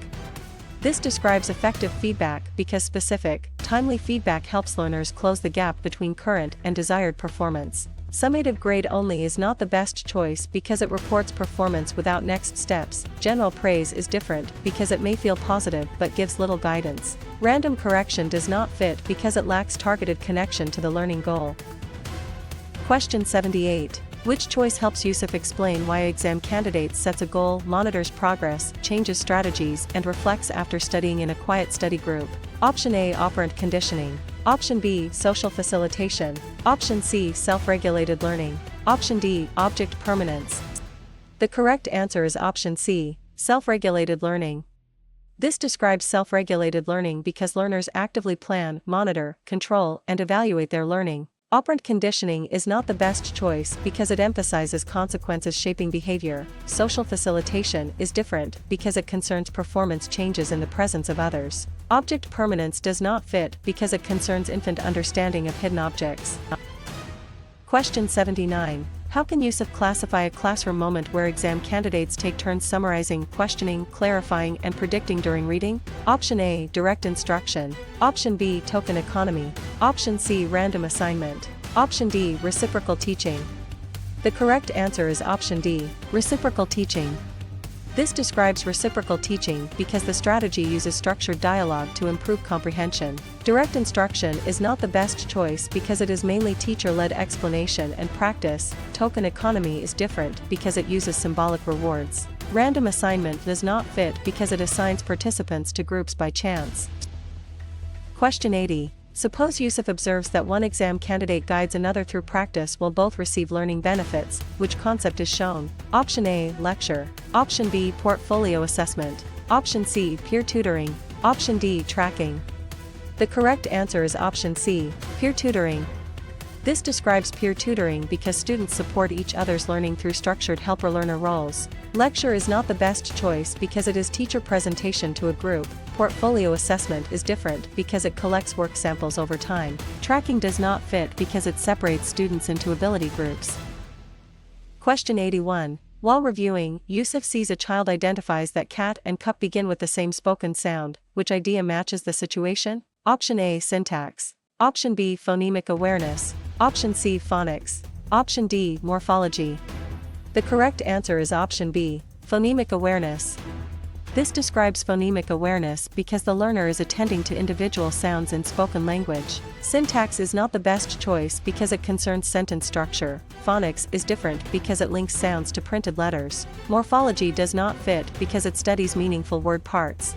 This describes effective feedback because specific, timely feedback helps learners close the gap between current and desired performance. Summative grade only is not the best choice because it reports performance without next steps. General praise is different because it may feel positive but gives little guidance. Random correction does not fit because it lacks targeted connection to the learning goal. Question 78. Which choice helps Yusuf explain why exam candidate sets a goal, monitors progress, changes strategies, and reflects after studying in a quiet study group? Option A. Operant conditioning. Option B. Social facilitation. Option C. Self-regulated learning. Option D. Object permanence. The correct answer is option C. Self-regulated learning. This describes self-regulated learning because learners actively plan, monitor, control, and evaluate their learning. Operant conditioning is not the best choice because it emphasizes consequences shaping behavior. Social facilitation is different because it concerns performance changes in the presence of others. Object permanence does not fit because it concerns infant understanding of hidden objects. Question 79. How can Yusuf classify a classroom moment where exam candidates take turns summarizing, questioning, clarifying, and predicting during reading? Option A. Direct instruction. Option B. Token economy. Option C. Random assignment. Option D. Reciprocal teaching. The correct answer is option D. Reciprocal teaching. This describes reciprocal teaching because the strategy uses structured dialogue to improve comprehension. Direct instruction is not the best choice because it is mainly teacher-led explanation and practice. Token economy is different because it uses symbolic rewards. Random assignment does not fit because it assigns participants to groups by chance. Question 80. Suppose Yusuf observes that one exam candidate guides another through practice will both receive learning benefits. Which concept is shown? Option A. Lecture. Option B. Portfolio assessment. Option C. Peer tutoring. Option D. Tracking. The correct answer is option C. Peer tutoring. This describes peer tutoring because students support each other's learning through structured helper-learner roles. Lecture is not the best choice because it is teacher presentation to a group. Portfolio assessment is different because it collects work samples over time. Tracking does not fit because it separates students into ability groups. Question 81. While reviewing, Yusuf sees a child identifies that cat and cup begin with the same spoken sound. Which idea matches the situation? Option A. Syntax. Option B. Phonemic awareness. Option C. Phonics. Option D. Morphology. The correct answer is option B. Phonemic awareness. This describes phonemic awareness because the learner is attending to individual sounds in spoken language. Syntax is not the best choice because it concerns sentence structure. Phonics is different because it links sounds to printed letters. Morphology does not fit because it studies meaningful word parts.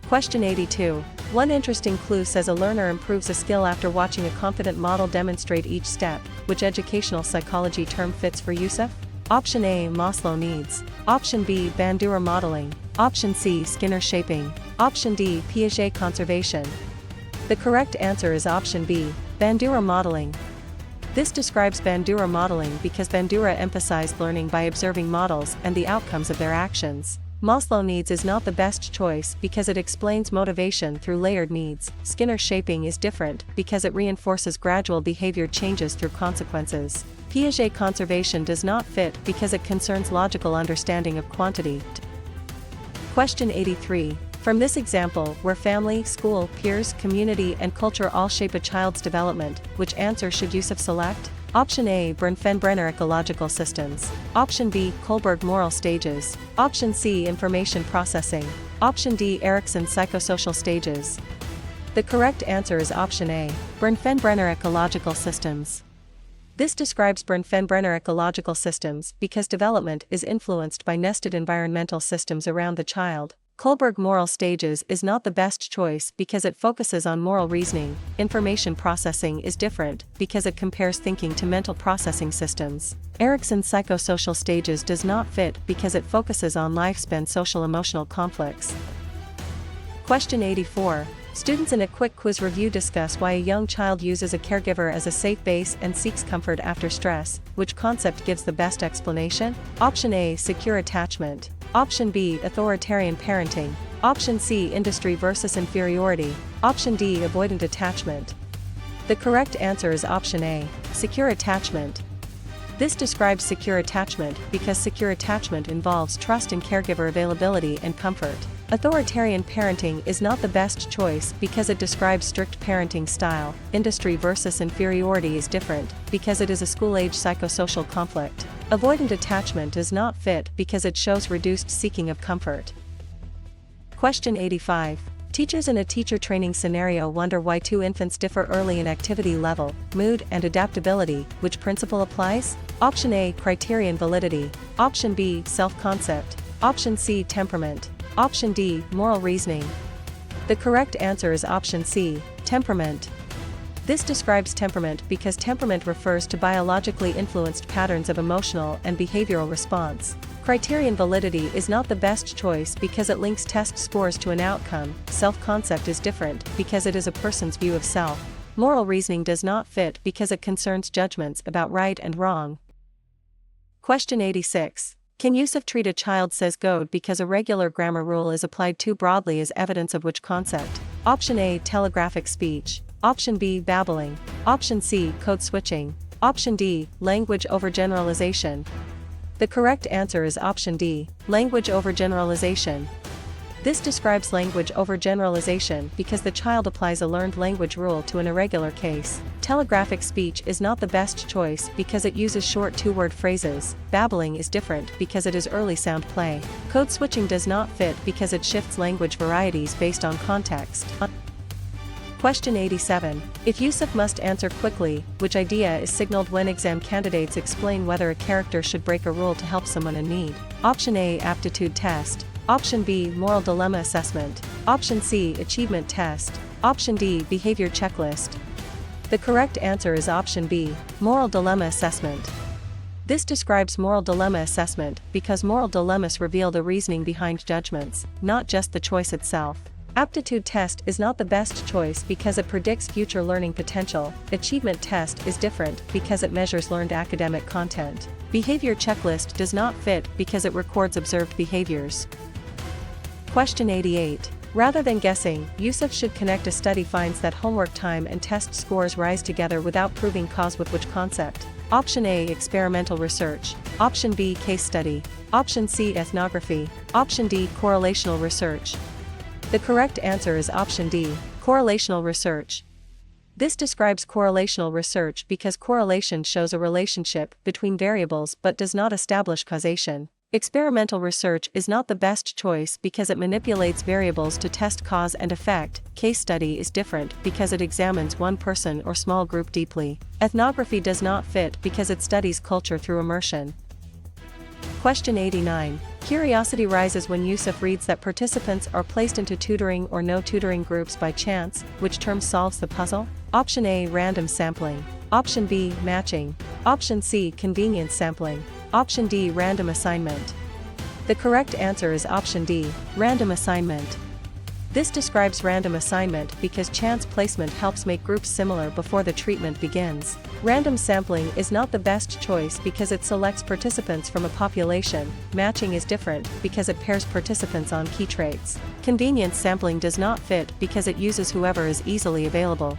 Question 82. One interesting clue says a learner improves a skill after watching a confident model demonstrate each step. Which educational psychology term fits for Yusuf? Option A. Maslow needs. Option B. Bandura modeling. Option C. Skinner shaping. Option D. Piaget conservation. The correct answer is option B. Bandura modeling. This describes Bandura modeling because Bandura emphasized learning by observing models and the outcomes of their actions. Maslow needs is not the best choice because it explains motivation through layered needs. Skinner shaping is different because it reinforces gradual behavior changes through consequences. Piaget conservation does not fit because it concerns logical understanding of quantity. Question 83. From this example, where family, school, peers, community, and culture all shape a child's development, which answer should Yusuf select? Option A. Bernfenbrenner ecological systems. Option B. Kohlberg moral stages. Option C. Information processing. Option D. Erikson psychosocial stages. The correct answer is option A. Bernfenbrenner ecological systems. This describes Bernfenbrenner ecological systems because development is influenced by nested environmental systems around the child. Kohlberg moral stages is not the best choice because it focuses on moral reasoning. Information processing is different because it compares thinking to mental processing systems. Erikson psychosocial stages does not fit because it focuses on lifespan social-emotional conflicts. Question 84. Students in a quick quiz review discuss why a young child uses a caregiver as a safe base and seeks comfort after stress. Which concept gives the best explanation? Option A. Secure attachment. Option B. Authoritarian parenting. Option C. Industry versus inferiority. Option D. Avoidant attachment. The correct answer is option A. Secure attachment. This describes secure attachment because secure attachment involves trust in caregiver availability and comfort. Authoritarian parenting is not the best choice because it describes strict parenting style. Industry versus inferiority is different because it is a school-age psychosocial conflict. Avoidant attachment is not fit because it shows reduced seeking of comfort. Question 85. Teachers in a teacher training scenario wonder why two infants differ early in activity level, mood, and adaptability. Which principle applies? Option A, criterion validity. Option B, self-concept. Option C, temperament. Option D, moral reasoning. The correct answer is option C, temperament. This describes temperament because temperament refers to biologically influenced patterns of emotional and behavioral response. Criterion validity is not the best choice because it links test scores to an outcome. Self-concept is different because it is a person's view of self. Moral reasoning does not fit because it concerns judgments about right and wrong. Question 86. Can Yusuf treat a child says goad because a regular grammar rule is applied too broadly as evidence of which concept? Option A, telegraphic speech. Option B, babbling. Option C, code switching. Option D, language overgeneralization. The correct answer is option D, language overgeneralization. This describes language overgeneralization because the child applies a learned language rule to an irregular case. Telegraphic speech is not the best choice because it uses short two-word phrases. Babbling is different because it is early sound play. Code switching does not fit because it shifts language varieties based on context. Question 87. If Yusuf must answer quickly, which idea is signaled when exam candidates explain whether a character should break a rule to help someone in need? Option A, aptitude test. Option B, moral dilemma assessment. Option C, achievement test. Option D, behavior checklist. The correct answer is option B, moral dilemma assessment. This describes moral dilemma assessment because moral dilemmas reveal the reasoning behind judgments, not just the choice itself. Aptitude test is not the best choice because it predicts future learning potential. Achievement test is different because it measures learned academic content. Behavior checklist does not fit because it records observed behaviors. Question 88. Rather than guessing, Yusuf should connect a study finds that homework time and test scores rise together without proving cause with which concept? Option A, experimental research. Option B, case study. Option C, ethnography. Option D, correlational research. The correct answer is option D, correlational research. This describes correlational research because correlation shows a relationship between variables but does not establish causation. Experimental research is not the best choice because it manipulates variables to test cause and effect. Case study is different because it examines one person or small group deeply. Ethnography does not fit because it studies culture through immersion. Question 89. Curiosity rises when Yusuf reads that participants are placed into tutoring or no tutoring groups by chance. Which term solves the puzzle? Option A, random sampling. Option B, matching. Option C, convenience sampling. Option D, random assignment. The correct answer is option D, random assignment. This describes random assignment because chance placement helps make groups similar before the treatment begins. Random sampling is not the best choice because it selects participants from a population. Matching is different because it pairs participants on key traits. Convenience sampling does not fit because it uses whoever is easily available.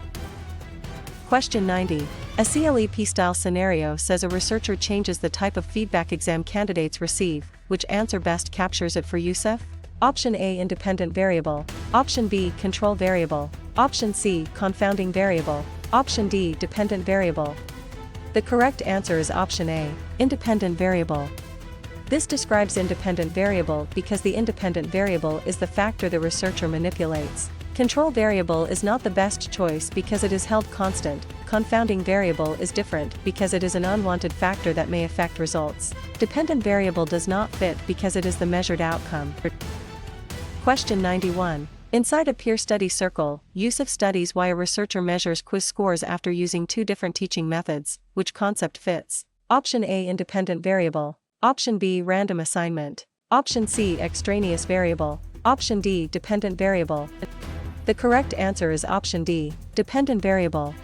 Question 90. A CLEP-style scenario says a researcher changes the type of feedback exam candidates receive. Which answer best captures it for Yusuf? Option A, independent variable. Option B, control variable. Option C, confounding variable. Option D, dependent variable. The correct answer is option A, independent variable. This describes independent variable because the independent variable is the factor the researcher manipulates. Control variable is not the best choice because it is held constant. Confounding variable is different because it is an unwanted factor that may affect results. Dependent variable does not fit because it is the measured outcome. Question 91. Inside a peer study circle, Yusuf studies why a researcher measures quiz scores after using two different teaching methods. Which concept fits? Option A, independent variable. Option B, random assignment. Option C, extraneous variable. Option D, dependent variable. The correct answer is option D, dependent variable.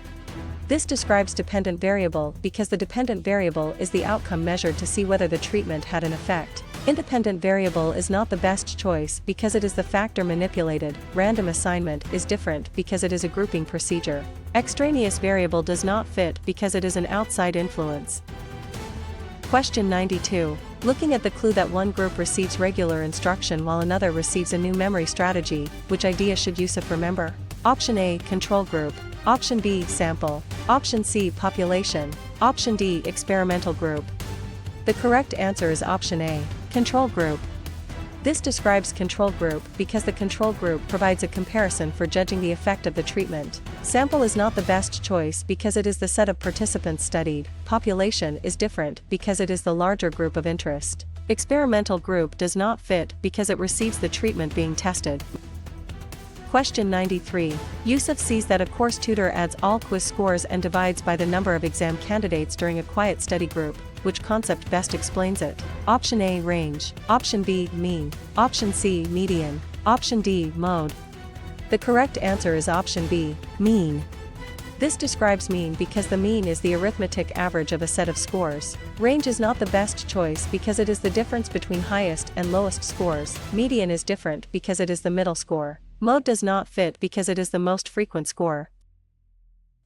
This describes dependent variable because the dependent variable is the outcome measured to see whether the treatment had an effect. Independent variable is not the best choice because it is the factor manipulated. Random assignment is different because it is a grouping procedure. Extraneous variable does not fit because it is an outside influence. Question 92. Looking at the clue that one group receives regular instruction while another receives a new memory strategy, which idea should Yusuf remember? Option A, control group. Option B, sample. Option C, population. Option D, experimental group. The correct answer is option A, control group. This describes control group because the control group provides a comparison for judging the effect of the treatment. Sample is not the best choice because it is the set of participants studied. Population is different because it is the larger group of interest. Experimental group does not fit because it receives the treatment being tested. Question 93. Yusuf sees that a course tutor adds all quiz scores and divides by the number of exam candidates during a quiet study group. Which concept best explains it? Option A, range. Option B, mean. Option C, median. Option D, mode. The correct answer is option B, mean. This describes mean because the mean is the arithmetic average of a set of scores. Range is not the best choice because it is the difference between highest and lowest scores. Median is different because it is the middle score. Mode does not fit because it is the most frequent score.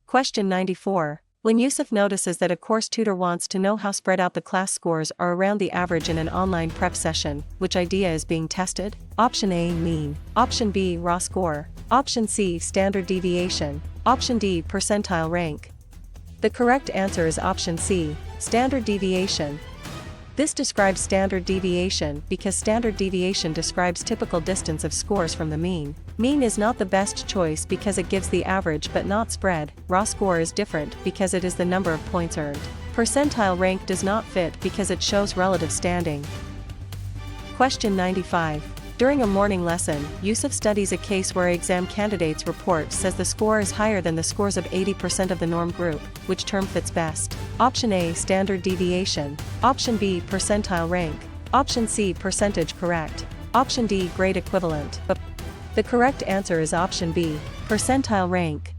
Question 94. When Yusuf notices that a course tutor wants to know how spread out the class scores are around the average in an online prep session, which idea is being tested? Option A, mean. Option B, raw score. Option C, standard deviation. Option D, percentile rank. The correct answer is option C, standard deviation. This describes standard deviation because standard deviation describes typical distance of scores from the mean. Mean is not the best choice because it gives the average but not spread. Raw score is different because it is the number of points earned. Percentile rank does not fit because it shows relative standing. Question 95. During a morning lesson, Yusuf studies a case where exam candidate's report says the score is higher than the scores of 80% of the norm group. Which term fits best? Option A, standard deviation. Option B, percentile rank. Option C, percentage correct. Option D, grade equivalent. The correct answer is option B, percentile rank.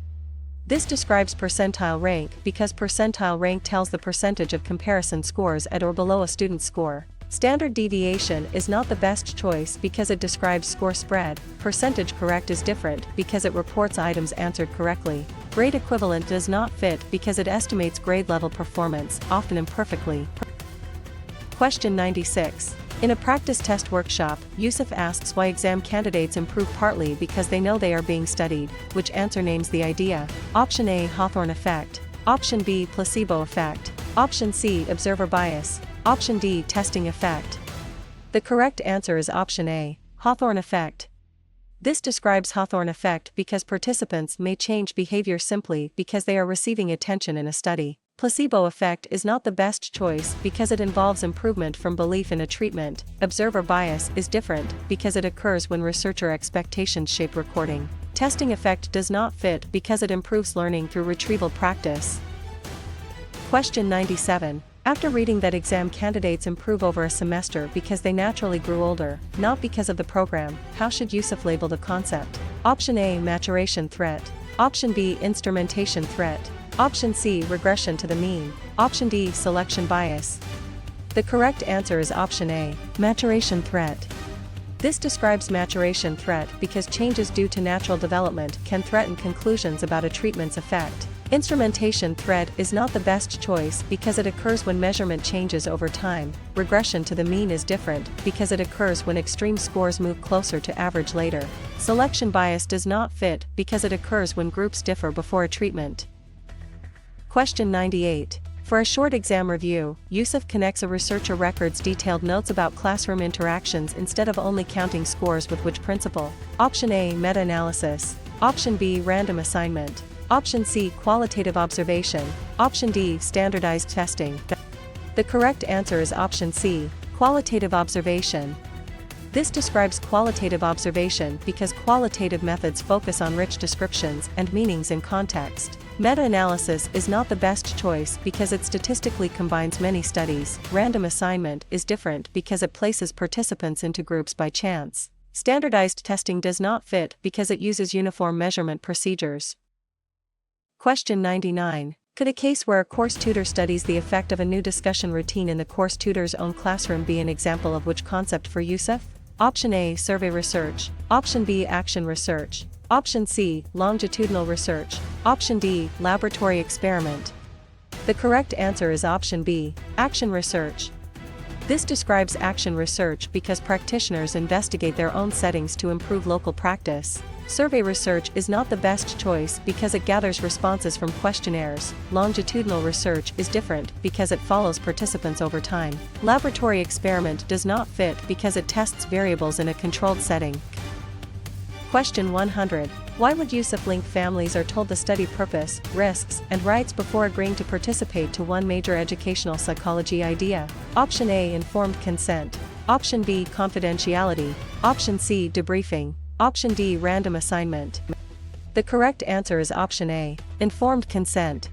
This describes percentile rank because percentile rank tells the percentage of comparison scores at or below a student's score. Standard deviation is not the best choice because it describes score spread. Percentage correct is different because it reports items answered correctly. Grade equivalent does not fit because it estimates grade level performance, often imperfectly. Question 96. In a practice test workshop, Yusuf asks why exam candidates improve partly because they know they are being studied. Which answer names the idea? Option A, Hawthorne effect. Option B, placebo effect. Option C, observer bias. Option D, testing effect. The correct answer is option A, Hawthorne effect. This describes Hawthorne effect because participants may change behavior simply because they are receiving attention in a study. Placebo effect is not the best choice because it involves improvement from belief in a treatment. Observer bias is different because it occurs when researcher expectations shape recording. Testing effect does not fit because it improves learning through retrieval practice. Question 97. After reading that exam candidates improve over a semester because they naturally grew older, not because of the program, how should Yusuf label the concept? Option A, maturation threat. Option B, instrumentation threat. Option C, regression to the mean. Option D, selection bias. The correct answer is option A, maturation threat. This describes maturation threat because changes due to natural development can threaten conclusions about a treatment's effect. Instrumentation threat is not the best choice because it occurs when measurement changes over time. Regression to the mean is different because it occurs when extreme scores move closer to average later. Selection bias does not fit because it occurs when groups differ before a treatment. Question 98. For a short exam review, Yusuf connects a researcher records detailed notes about classroom interactions instead of only counting scores with which principle? Option A, meta-analysis. Option B, random assignment. Option C, qualitative observation. Option D, standardized testing. The correct answer is option C, qualitative observation. This describes qualitative observation because qualitative methods focus on rich descriptions and meanings in context. Meta-analysis is not the best choice because it statistically combines many studies. Random assignment is different because it places participants into groups by chance. Standardized testing does not fit because it uses uniform measurement procedures. Question 99. Could a case where a course tutor studies the effect of a new discussion routine in the course tutor's own classroom be an example of which concept for Yusuf? Option A, survey research. Option B, action research. Option C, longitudinal research. Option D, laboratory experiment. The correct answer is option B, action research. This describes action research because practitioners investigate their own settings to improve local practice. Survey research is not the best choice because it gathers responses from questionnaires. Longitudinal research is different because it follows participants over time. Laboratory experiment does not fit because it tests variables in a controlled setting. Question 100. Why would Yusuf-Link families are told the study purpose, risks, and rights before agreeing to participate to one major educational psychology idea? Option A. Informed consent. Option B. Confidentiality. Option C. Debriefing. Option D. Random assignment. The correct answer is option A. Informed consent.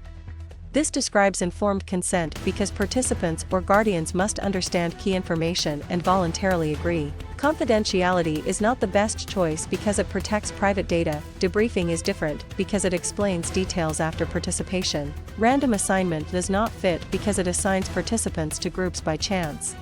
This describes informed consent because participants or guardians must understand key information and voluntarily agree. Confidentiality is not the best choice because it protects private data. Debriefing is different because it explains details after participation. Random assignment does not fit because it assigns participants to groups by chance.